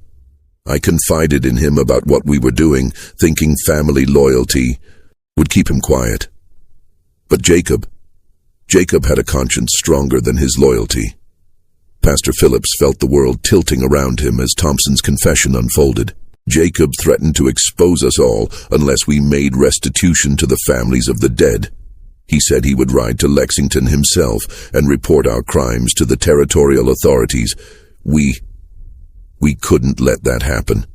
I confided in him about what we were doing, thinking family loyalty would keep him quiet. But Jacob had a conscience stronger than his loyalty." Pastor Phillips felt the world tilting around him as Thompson's confession unfolded. "Jacob threatened to expose us all unless we made restitution to the families of the dead. He said he would ride to Lexington himself and report our crimes to the territorial authorities. We couldn't let that happen.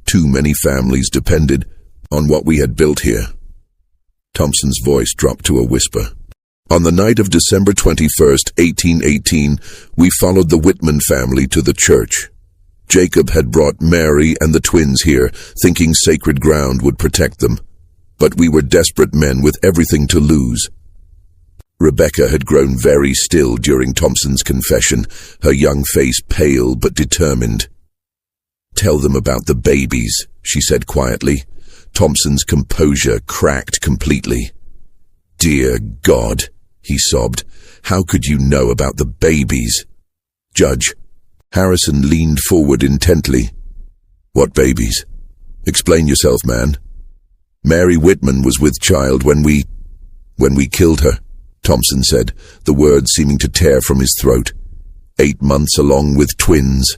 Too many families depended on what we had built here. Thompson's voice dropped to a whisper. On the night of December 21st, 1818, we followed the Whitman family to the church. Jacob had brought Mary and the twins here, thinking sacred ground would protect them. But we were desperate men with everything to lose. Rebecca had grown very still during Thompson's confession, her young face pale but determined. "Tell them about the babies," she said quietly. Thompson's composure cracked completely. "Dear God," he sobbed, "how could you know about the babies?" "Judge." Harrison leaned forward intently. "What babies? Explain yourself, man." "Mary Whitman was with child when we killed her," Thompson said, the words seeming to tear from his throat. 8 months along with twins.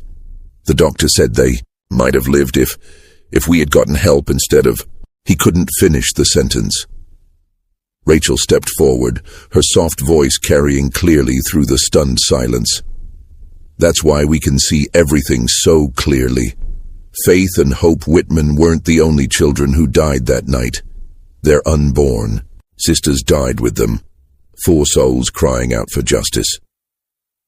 The doctor said they might have lived if we had gotten help instead of... He couldn't finish the sentence. Rachel stepped forward, her soft voice carrying clearly through the stunned silence. "That's why we can see everything so clearly. Faith and Hope Whitman weren't the only children who died that night. They're unborn. Sisters died with them. 4 souls crying out for justice."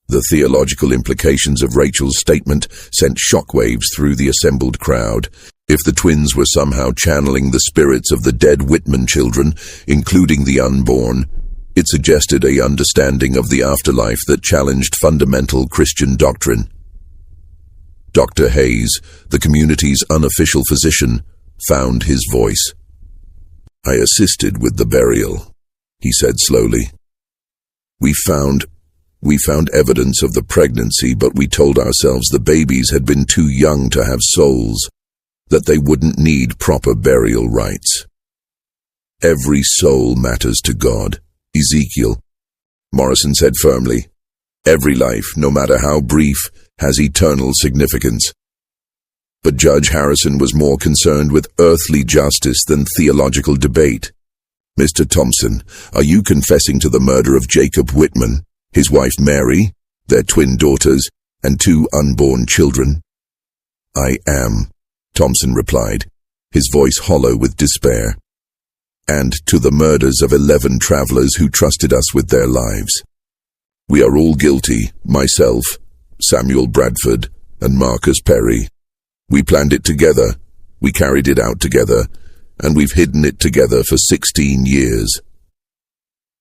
The theological implications of Rachel's statement sent shockwaves through the assembled crowd. If the twins were somehow channeling the spirits of the dead Whitman children, including the unborn, it suggested a understanding of the afterlife that challenged fundamental Christian doctrine. Dr. Hayes, the community's unofficial physician, found his voice. "I assisted with the burial," he said slowly. We found evidence of the pregnancy, but we told ourselves the babies had been too young to have souls, that they wouldn't need proper burial rites. Every soul matters to God, Ezekiel, Morrison said firmly. Every life, no matter how brief, has eternal significance. But Judge Harrison was more concerned with earthly justice than theological debate. "Mr. Thompson, are you confessing to the murder of Jacob Whitman, his wife Mary, their twin daughters, and 2 unborn children?" "I am," Thompson replied, his voice hollow with despair. "And to the murders of 11 travelers who trusted us with their lives. We are all guilty, myself, Samuel Bradford, and Marcus Perry. We planned it together, we carried it out together, and we've hidden it together for 16 years.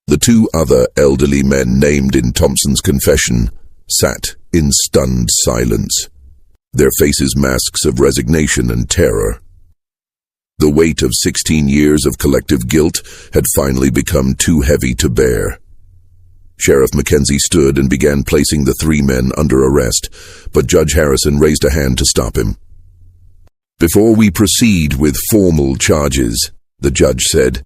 The 2 other elderly men named in Thompson's confession sat in stunned silence, their faces masks of resignation and terror. The weight of 16 years of collective guilt had finally become too heavy to bear. Sheriff Mackenzie stood and began placing the 3 men under arrest, but Judge Harrison raised a hand to stop him. "Before we proceed with formal charges," the judge said,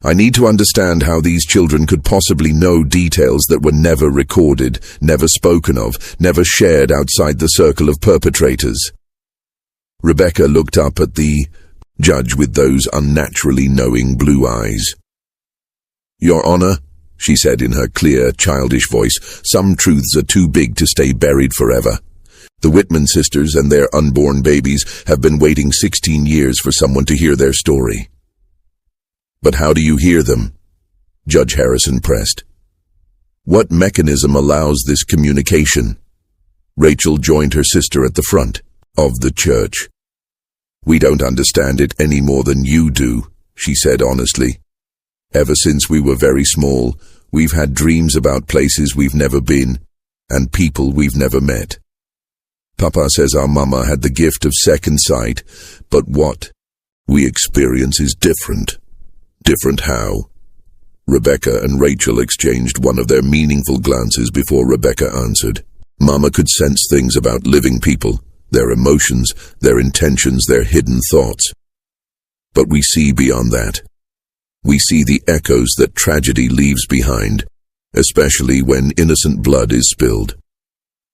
"I need to understand how these children could possibly know details that were never recorded, never spoken of, never shared outside the circle of perpetrators." Rebecca looked up at the judge with those unnaturally knowing blue eyes. "Your Honor," she said in her clear, childish voice, "some truths are too big to stay buried forever. The Whitman sisters and their unborn babies have been waiting 16 years for someone to hear their story." "But how do you hear them?" Judge Harrison pressed. "What mechanism allows this communication?" Rachel joined her sister at the front of the church. "We don't understand it any more than you do," she said honestly. "Ever since we were very small, we've had dreams about places we've never been and people we've never met. Papa says our mama had the gift of second sight, but what we experience is different." "Different how?" Rebecca and Rachel exchanged one of their meaningful glances before Rebecca answered. "Mama could sense things about living people, their emotions, their intentions, their hidden thoughts. But we see beyond that. We see the echoes that tragedy leaves behind, especially when innocent blood is spilled."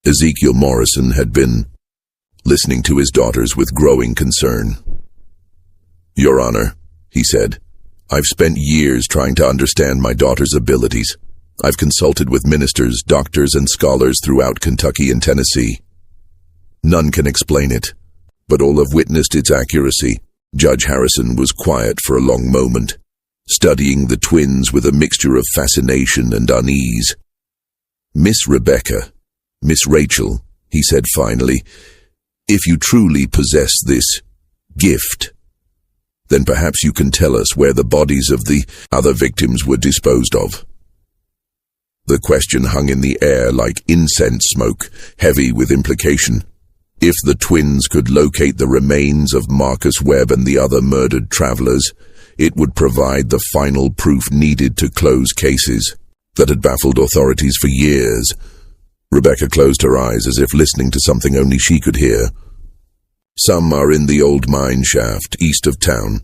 Ezekiel Morrison had been listening to his daughters with growing concern. "Your Honor," he said, I've spent years trying to understand my daughter's abilities. I've consulted with ministers, doctors, and scholars throughout Kentucky and Tennessee. None can explain it, but all have witnessed its accuracy. Judge Harrison was quiet for a long moment, studying the twins with a mixture of fascination and unease. "Miss Rebecca, Miss Rachel," he said finally, "if you truly possess this gift, then perhaps you can tell us where the bodies of the other victims were disposed of." The question hung in the air like incense smoke, heavy with implication. If the twins could locate the remains of Marcus Webb and the other murdered travelers, it would provide the final proof needed to close cases that had baffled authorities for years. Rebecca closed her eyes as if listening to something only she could hear. "Some are in the old mine shaft east of town,"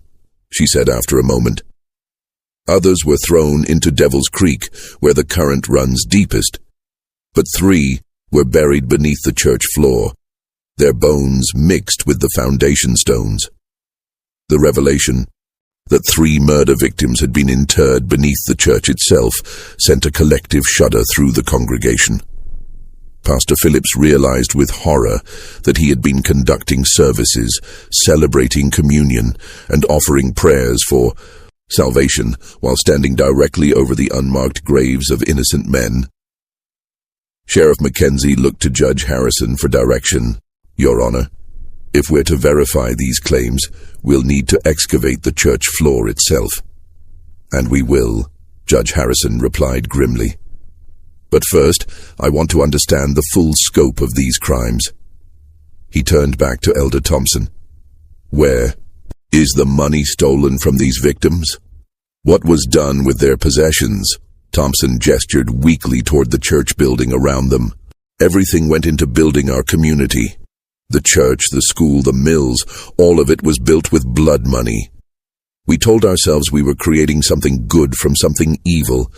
she said after a moment. "Others were thrown into Devil's Creek, where the current runs deepest. But 3 were buried beneath the church floor, their bones mixed with the foundation stones." The revelation that 3 murder victims had been interred beneath the church itself sent a collective shudder through the congregation. Pastor Phillips realized with horror that he had been conducting services, celebrating communion, and offering prayers for salvation while standing directly over the unmarked graves of innocent men. Sheriff Mackenzie looked to Judge Harrison for direction. "Your Honor, if we're to verify these claims, we'll need to excavate the church floor itself." "And we will," Judge Harrison replied grimly. "But first, I want to understand the full scope of these crimes." He turned back to Elder Thompson. "Where is the money stolen from these victims? What was done with their possessions?" Thompson gestured weakly toward the church building around them. "Everything went into building our community. The church, the school, the mills, all of it was built with blood money. We told ourselves we were creating something good from something evil,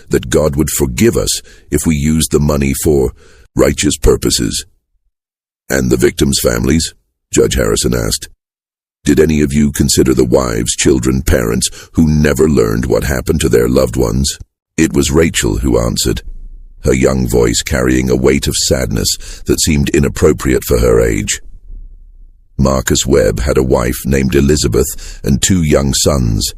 that God would forgive us if we used the money for righteous purposes." "And the victims' families?" Judge Harrison asked. "Did any of you consider the wives, children, parents who never learned what happened to their loved ones?" It was Rachel who answered, her young voice carrying a weight of sadness that seemed inappropriate for her age. "Marcus Webb had a wife named Elizabeth and 2 young sons.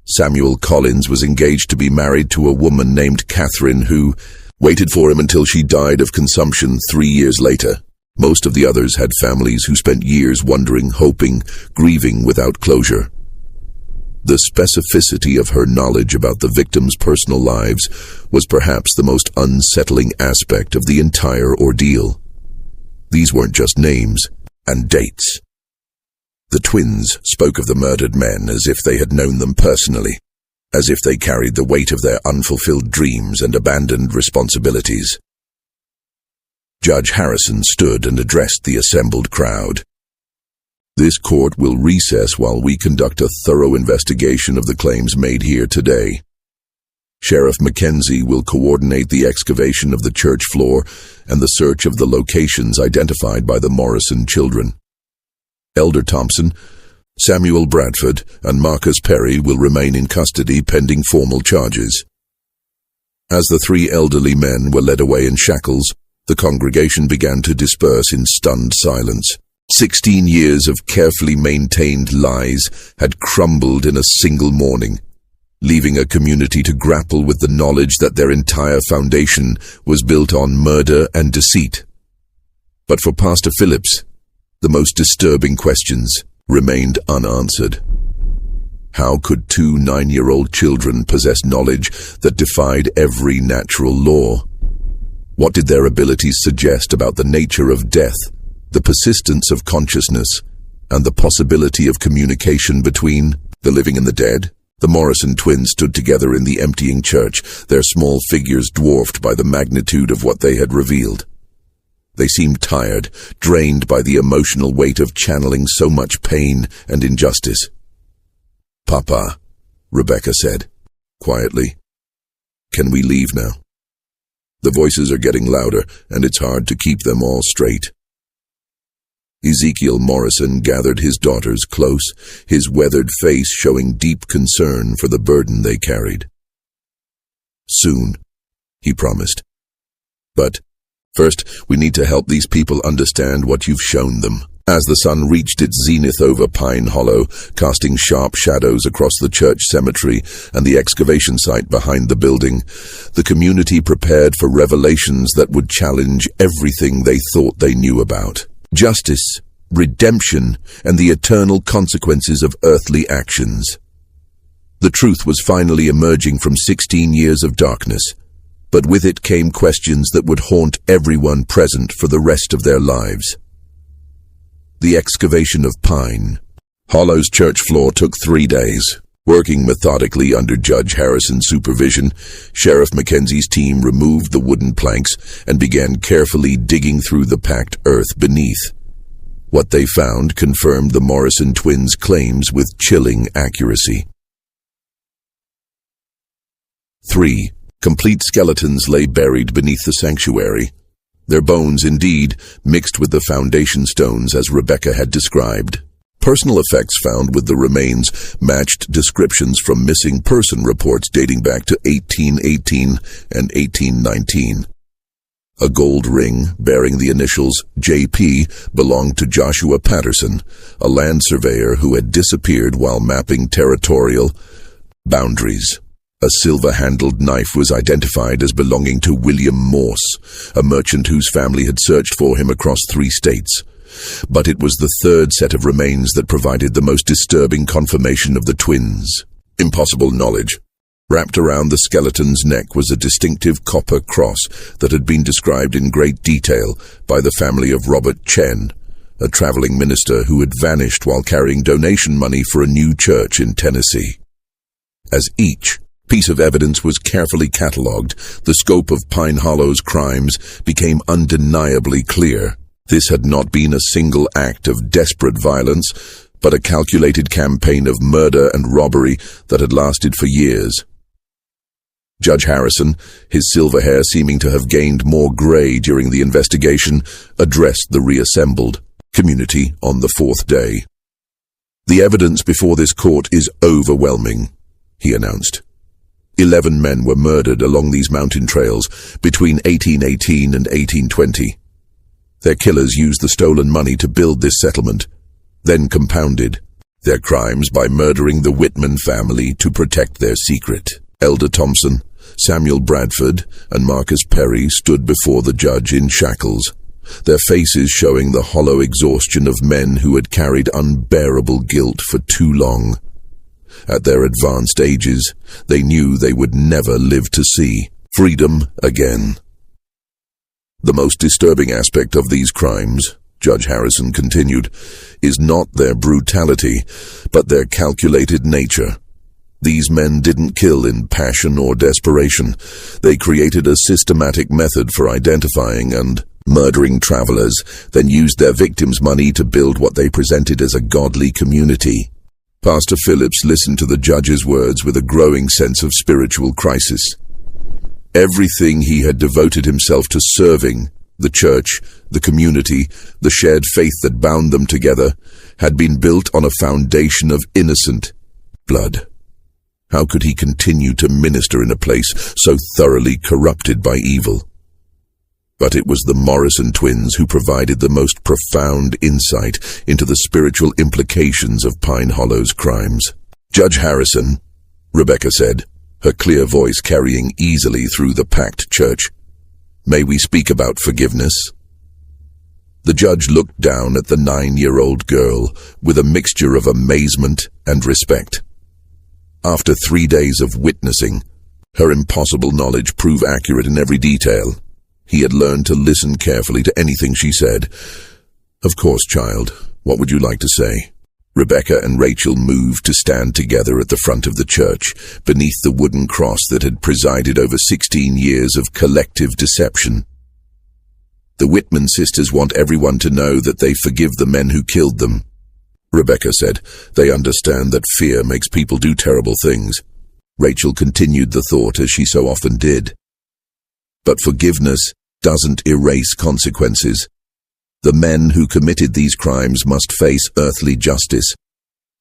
Samuel Collins was engaged to be married to a woman named Catherine who waited for him until she died of consumption 3 years later. Most of the others had families who spent years wondering, hoping, grieving without closure." The specificity of her knowledge about the victims' personal lives was perhaps the most unsettling aspect of the entire ordeal. These weren't just names and dates. The twins spoke of the murdered men as if they had known them personally, as if they carried the weight of their unfulfilled dreams and abandoned responsibilities. Judge Harrison stood and addressed the assembled crowd. "This court will recess while we conduct a thorough investigation of the claims made here today. Sheriff Mackenzie will coordinate the excavation of the church floor and the search of the locations identified by the Morrison children. Elder Thompson, Samuel Bradford, and Marcus Perry will remain in custody pending formal charges." As the 3 elderly men were led away in shackles, the congregation began to disperse in stunned silence. 16 years of carefully maintained lies had crumbled in a single morning, leaving a community to grapple with the knowledge that their entire foundation was built on murder and deceit. But for Pastor Phillips, the most disturbing questions remained unanswered. How could 2 9-year-old children possess knowledge that defied every natural law? What did their abilities suggest about the nature of death, the persistence of consciousness, and the possibility of communication between the living and the dead? The Morrison twins stood together in the emptying church, their small figures dwarfed by the magnitude of what they had revealed. They seemed tired, drained by the emotional weight of channeling so much pain and injustice. "Papa," Rebecca said, quietly, "can we leave now? The voices are getting louder, and it's hard to keep them all straight." Ezekiel Morrison gathered his daughters close, his weathered face showing deep concern for the burden they carried. "Soon," he promised. "But first, we need to help these people understand what you've shown them." As the sun reached its zenith over Pine Hollow, casting sharp shadows across the church cemetery and the excavation site behind the building, the community prepared for revelations that would challenge everything they thought they knew about. Justice, redemption, and the eternal consequences of earthly actions. The truth was finally emerging from 16 years of darkness, but with it came questions that would haunt everyone present for the rest of their lives. The excavation of Pine Hollow's church floor took 3 days. Working methodically under Judge Harrison's supervision, Sheriff Mackenzie's team removed the wooden planks and began carefully digging through the packed earth beneath. What they found confirmed the Morrison twins' claims with chilling accuracy. 3 complete skeletons lay buried beneath the sanctuary. Their bones, indeed, mixed with the foundation stones as Rebecca had described. Personal effects found with the remains matched descriptions from missing person reports dating back to 1818 and 1819. A gold ring bearing the initials JP belonged to Joshua Patterson, a land surveyor who had disappeared while mapping territorial boundaries. A silver-handled knife was identified as belonging to William Morse, a merchant whose family had searched for him across 3 states. But it was the third set of remains that provided the most disturbing confirmation of the twins. Impossible knowledge. Wrapped around the skeleton's neck was a distinctive copper cross that had been described in great detail by the family of Robert Chen, a traveling minister who had vanished while carrying donation money for a new church in Tennessee. As each piece of evidence was carefully catalogued, the scope of Pine Hollow's crimes became undeniably clear. This had not been a single act of desperate violence, but a calculated campaign of murder and robbery that had lasted for years. Judge Harrison, his silver hair seeming to have gained more gray during the investigation, addressed the reassembled community on the 4th day. "The evidence before this court is overwhelming," he announced. 11 men were murdered along these mountain trails between 1818 and 1820. Their killers used the stolen money to build this settlement, then compounded their crimes by murdering the Whitman family to protect their secret. Elder Thompson, Samuel Bradford, and Marcus Perry stood before the judge in shackles, their faces showing the hollow exhaustion of men who had carried unbearable guilt for too long. At their advanced ages, they knew they would never live to see freedom again. "The most disturbing aspect of these crimes," Judge Harrison continued, "is not their brutality, but their calculated nature. These men didn't kill in passion or desperation. They created a systematic method for identifying and murdering travelers, then used their victims' money to build what they presented as a godly community." Pastor Phillips listened to the judge's words with a growing sense of spiritual crisis. Everything he had devoted himself to serving, the church, the community, the shared faith that bound them together, had been built on a foundation of innocent blood. How could he continue to minister in a place so thoroughly corrupted by evil? But it was the Morrison twins who provided the most profound insight into the spiritual implications of Pine Hollow's crimes. "Judge Harrison," Rebecca said, her clear voice carrying easily through the packed church, "may we speak about forgiveness?" The judge looked down at the 9-year-old girl with a mixture of amazement and respect. After 3 days of witnessing, her impossible knowledge proved accurate in every detail. He had learned to listen carefully to anything she said. "Of course, child. What would you like to say?" Rebecca and Rachel moved to stand together at the front of the church, beneath the wooden cross that had presided over 16 years of collective deception. "The Whitman sisters want everyone to know that they forgive the men who killed them," Rebecca said. "They understand that fear makes people do terrible things." Rachel continued the thought as she so often did. "But forgiveness doesn't erase consequences. The men who committed these crimes must face earthly justice,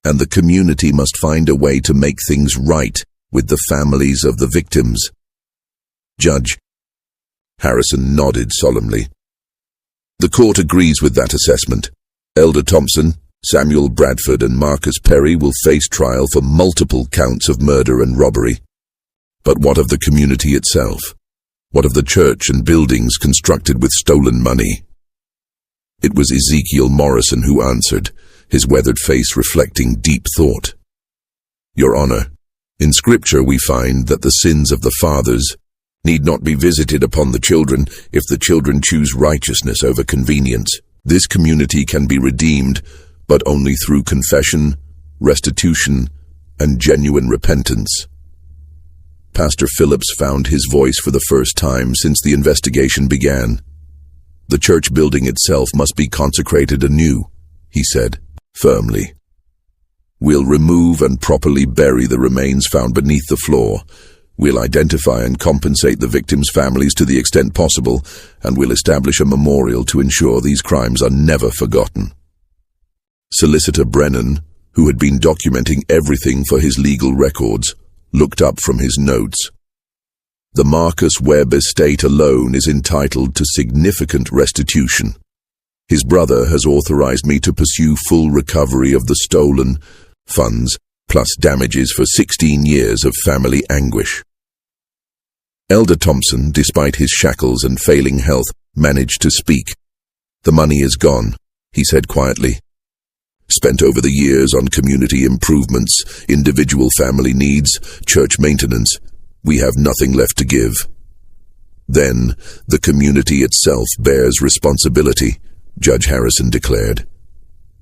and the community must find a way to make things right with the families of the victims. Judge Harrison nodded solemnly. The court agrees with that assessment. Elder Thompson, Samuel Bradford, and Marcus Perry will face trial for multiple counts of murder and robbery. But what of the community itself? What of the church and buildings constructed with stolen money? It was Ezekiel Morrison who answered, his weathered face reflecting deep thought. Your Honor, in Scripture we find that the sins of the fathers need not be visited upon the children if the children choose righteousness over convenience. This community can be redeemed, but only through confession, restitution, and genuine repentance. Pastor Phillips found his voice for the first time since the investigation began. The church building itself must be consecrated anew, he said, firmly. We'll remove and properly bury the remains found beneath the floor. We'll identify and compensate the victims' families to the extent possible, and we'll establish a memorial to ensure these crimes are never forgotten. Solicitor Brennan, who had been documenting everything for his legal records, looked up from his notes. The Marcus Webb estate alone is entitled to significant restitution. His brother has authorized me to pursue full recovery of the stolen funds, plus damages for 16 years of family anguish. Elder Thompson, despite his shackles and failing health, managed to speak. The money is gone, he said quietly. Spent over the years on community improvements, individual family needs, church maintenance, we have nothing left to give. Then, the community itself bears responsibility, Judge Harrison declared.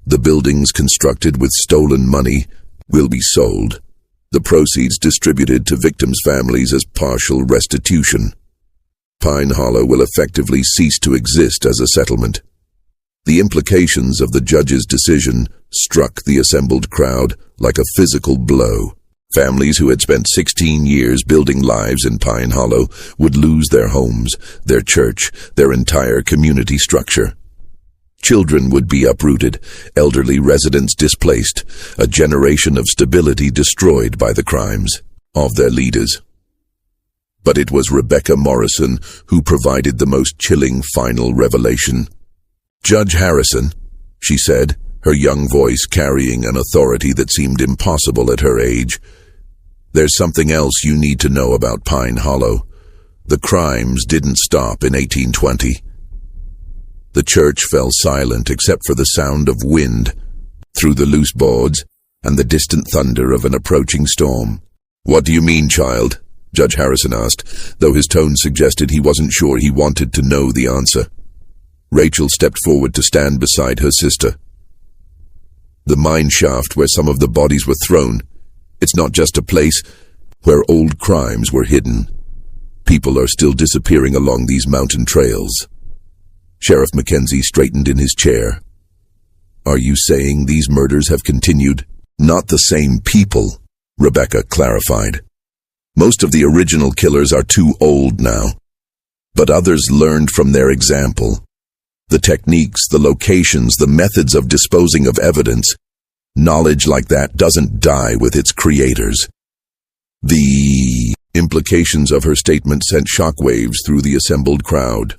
The buildings constructed with stolen money will be sold, the proceeds distributed to victims' families as partial restitution. Pine Hollow will effectively cease to exist as a settlement. The implications of the judge's decision struck the assembled crowd like a physical blow. Families who had spent 16 years building lives in Pine Hollow would lose their homes, their church, their entire community structure. Children would be uprooted, elderly residents displaced, a generation of stability destroyed by the crimes of their leaders. But it was Rebecca Morrison who provided the most chilling final revelation. Judge Harrison, she said, her young voice carrying an authority that seemed impossible at her age. There's something else you need to know about Pine Hollow. The crimes didn't stop in 1820. The church fell silent except for the sound of wind through the loose boards and the distant thunder of an approaching storm. What do you mean, child? Judge Harrison asked, though his tone suggested he wasn't sure he wanted to know the answer. Rachel stepped forward to stand beside her sister. The mine shaft where some of the bodies were thrown. It's not just a place where old crimes were hidden. People are still disappearing along these mountain trails. Sheriff Mackenzie straightened in his chair. Are you saying these murders have continued? Not the same people, Rebecca clarified. Most of the original killers are too old now, but others learned from their example. The techniques, the locations, the methods of disposing of evidence. Knowledge like that doesn't die with its creators. The implications of her statement sent shockwaves through the assembled crowd.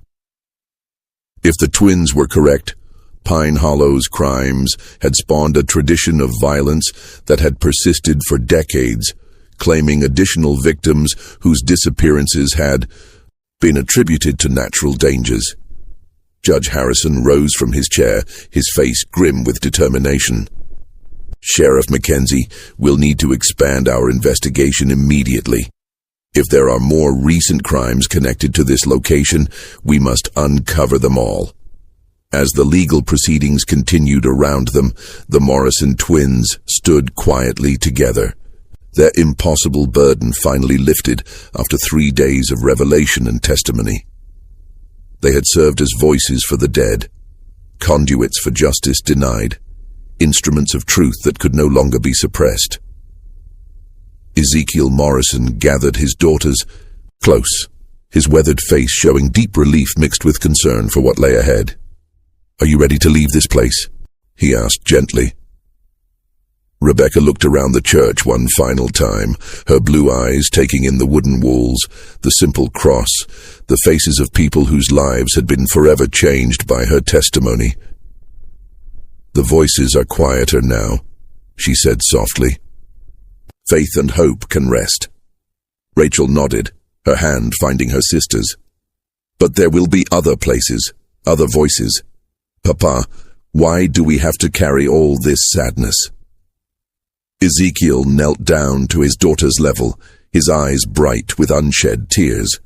If the twins were correct, Pine Hollow's crimes had spawned a tradition of violence that had persisted for decades, claiming additional victims whose disappearances had been attributed to natural dangers. Judge Harrison rose from his chair, his face grim with determination. Sheriff Mackenzie, we'll need to expand our investigation immediately. If there are more recent crimes connected to this location, we must uncover them all. As the legal proceedings continued around them, the Morrison twins stood quietly together. Their impossible burden finally lifted after 3 days of revelation and testimony. They had served as voices for the dead, conduits for justice denied, instruments of truth that could no longer be suppressed. Ezekiel Morrison gathered his daughters close, his weathered face showing deep relief mixed with concern for what lay ahead. "Are you ready to leave this place?" he asked gently. Rebecca looked around the church one final time, her blue eyes taking in the wooden walls, the simple cross, the faces of people whose lives had been forever changed by her testimony. "The voices are quieter now," she said softly. "Faith and hope can rest." Rachel nodded, her hand finding her sister's. "But there will be other places, other voices. Papa, why do we have to carry all this sadness?" Ezekiel knelt down to his daughter's level, his eyes bright with unshed tears.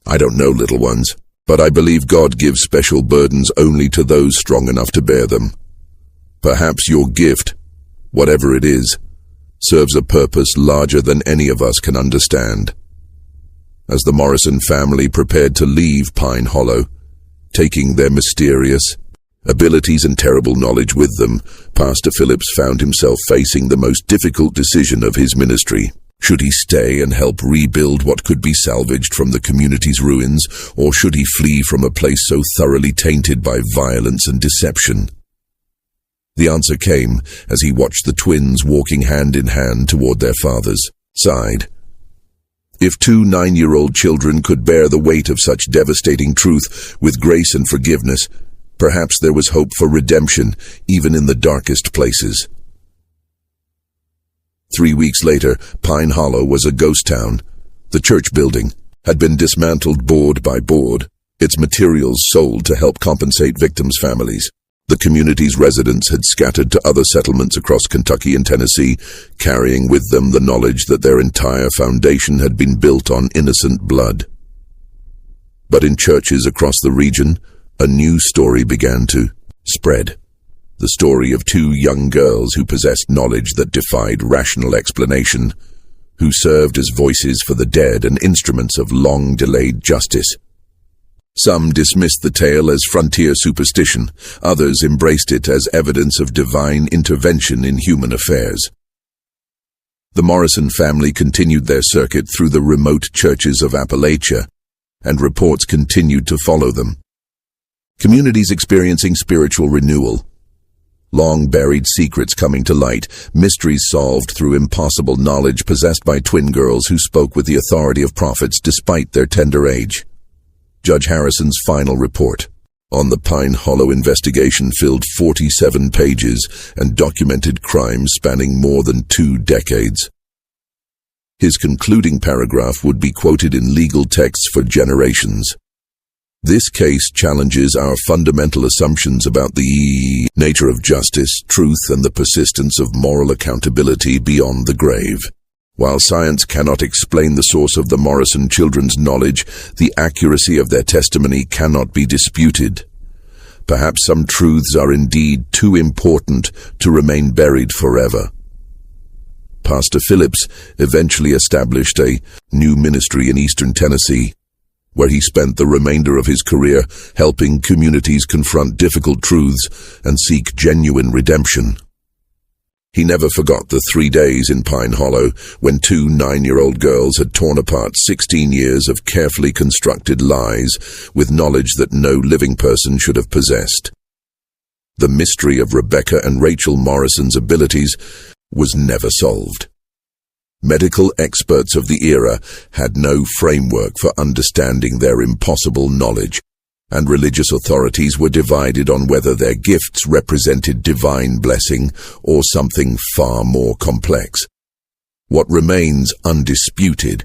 "I don't know, little ones, but I believe God gives special burdens only to those strong enough to bear them. Perhaps your gift, whatever it is, serves a purpose larger than any of us can understand." As the Morrison family prepared to leave Pine Hollow, taking their mysterious abilities and terrible knowledge with them, Pastor Phillips found himself facing the most difficult decision of his ministry. Should he stay and help rebuild what could be salvaged from the community's ruins, or should he flee from a place so thoroughly tainted by violence and deception? The answer came as he watched the twins walking hand in hand toward their father's side. If two 9-year-old children could bear the weight of such devastating truth with grace and forgiveness, perhaps there was hope for redemption even in the darkest places. 3 weeks later, Pine Hollow was a ghost town. The church building had been dismantled board by board, its materials sold to help compensate victims' families. The community's residents had scattered to other settlements across Kentucky and Tennessee, carrying with them the knowledge that their entire foundation had been built on innocent blood. But in churches across the region, a new story began to spread. The story of two young girls who possessed knowledge that defied rational explanation, who served as voices for the dead and instruments of long-delayed justice. Some dismissed the tale as frontier superstition, others embraced it as evidence of divine intervention in human affairs. The Morrison family continued their circuit through the remote churches of Appalachia, and reports continued to follow them. Communities experiencing spiritual renewal, long-buried secrets coming to light, mysteries solved through impossible knowledge possessed by twin girls who spoke with the authority of prophets despite their tender age. Judge Harrison's final report on the Pine Hollow investigation filled 47 pages and documented crimes spanning more than 2 decades. His concluding paragraph would be quoted in legal texts for generations. This case challenges our fundamental assumptions about the nature of justice, truth, and the persistence of moral accountability beyond the grave. While science cannot explain the source of the Morrison children's knowledge, the accuracy of their testimony cannot be disputed. Perhaps some truths are indeed too important to remain buried forever. Pastor Phillips eventually established a new ministry in eastern Tennessee, where he spent the remainder of his career helping communities confront difficult truths and seek genuine redemption. He never forgot the 3 days in Pine Hollow when 2 9-year-old girls had torn apart 16 years of carefully constructed lies with knowledge that no living person should have possessed. The mystery of Rebecca and Rachel Morrison's abilities was never solved. Medical experts of the era had no framework for understanding their impossible knowledge, and religious authorities were divided on whether their gifts represented divine blessing or something far more complex. What remains undisputed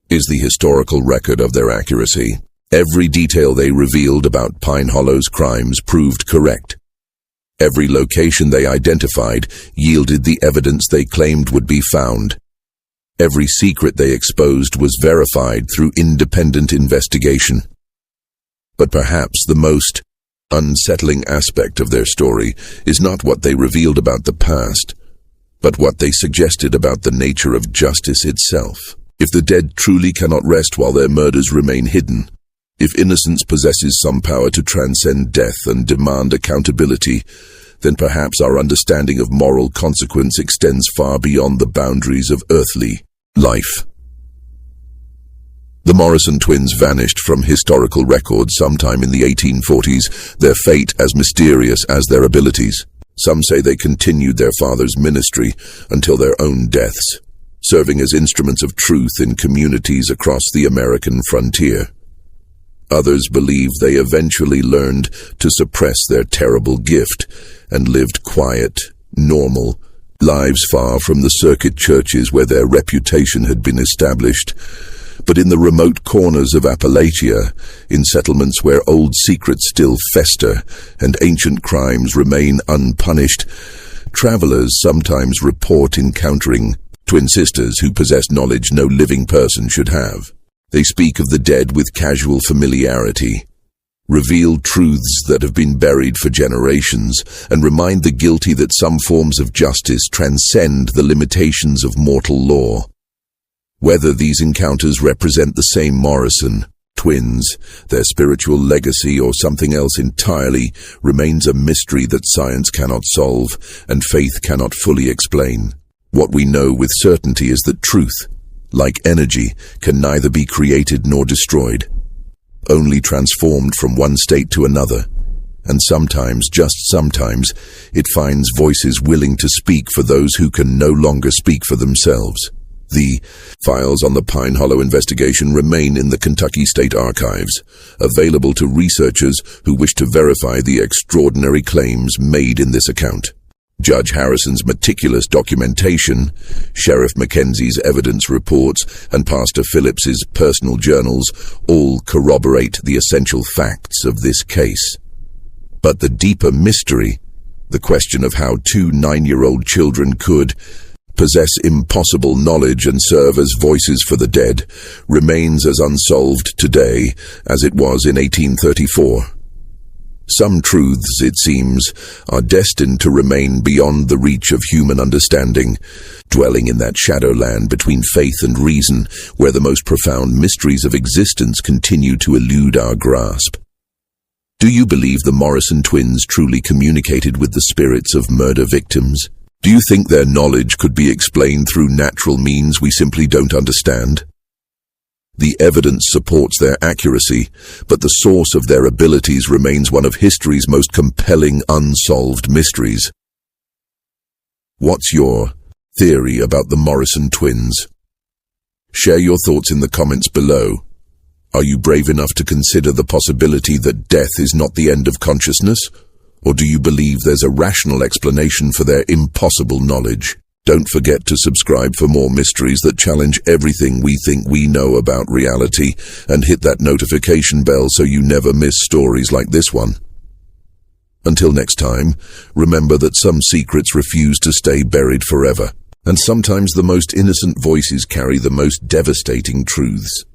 is the historical record of their accuracy. Every detail they revealed about Pine Hollow's crimes proved correct. Every location they identified yielded the evidence they claimed would be found. Every secret they exposed was verified through independent investigation. But perhaps the most unsettling aspect of their story is not what they revealed about the past, but what they suggested about the nature of justice itself. If the dead truly cannot rest while their murders remain hidden, if innocence possesses some power to transcend death and demand accountability, then perhaps our understanding of moral consequence extends far beyond the boundaries of earthly life. The Morrison twins vanished from historical records sometime in the 1840s, their fate as mysterious as their abilities. Some say they continued their father's ministry until their own deaths, serving as instruments of truth in communities across the American frontier. Others believe they eventually learned to suppress their terrible gift and lived quiet, normal lives far from the circuit churches where their reputation had been established. But in the remote corners of Appalachia, in settlements where old secrets still fester and ancient crimes remain unpunished, travelers sometimes report encountering twin sisters who possess knowledge no living person should have. They speak of the dead with casual familiarity, reveal truths that have been buried for generations, and remind the guilty that some forms of justice transcend the limitations of mortal law. Whether these encounters represent the same Morrison twins, their spiritual legacy, or something else entirely, remains a mystery that science cannot solve and faith cannot fully explain. What we know with certainty is that truth, like energy, can neither be created nor destroyed, only transformed from one state to another. And sometimes, just sometimes, it finds voices willing to speak for those who can no longer speak for themselves. The files on the Pine Hollow investigation remain in the Kentucky State Archives, available to researchers who wish to verify the extraordinary claims made in this account. Judge Harrison's meticulous documentation, Sheriff Mackenzie's evidence reports, and Pastor Phillips's personal journals all corroborate the essential facts of this case. But the deeper mystery, the question of how two 9-year-old children could possess impossible knowledge and serve as voices for the dead, remains as unsolved today as it was in 1834. Some truths, it seems, are destined to remain beyond the reach of human understanding, dwelling in that shadowland between faith and reason, where the most profound mysteries of existence continue to elude our grasp. Do you believe the Morrison twins truly communicated with the spirits of murder victims? Do you think their knowledge could be explained through natural means we simply don't understand? The evidence supports their accuracy, but the source of their abilities remains one of history's most compelling unsolved mysteries. What's your theory about the Morrison twins? Share your thoughts in the comments below. Are you brave enough to consider the possibility that death is not the end of consciousness? Or do you believe there's a rational explanation for their impossible knowledge? Don't forget to subscribe for more mysteries that challenge everything we think we know about reality, and hit that notification bell so you never miss stories like this one. Until next time, remember that some secrets refuse to stay buried forever, and sometimes the most innocent voices carry the most devastating truths.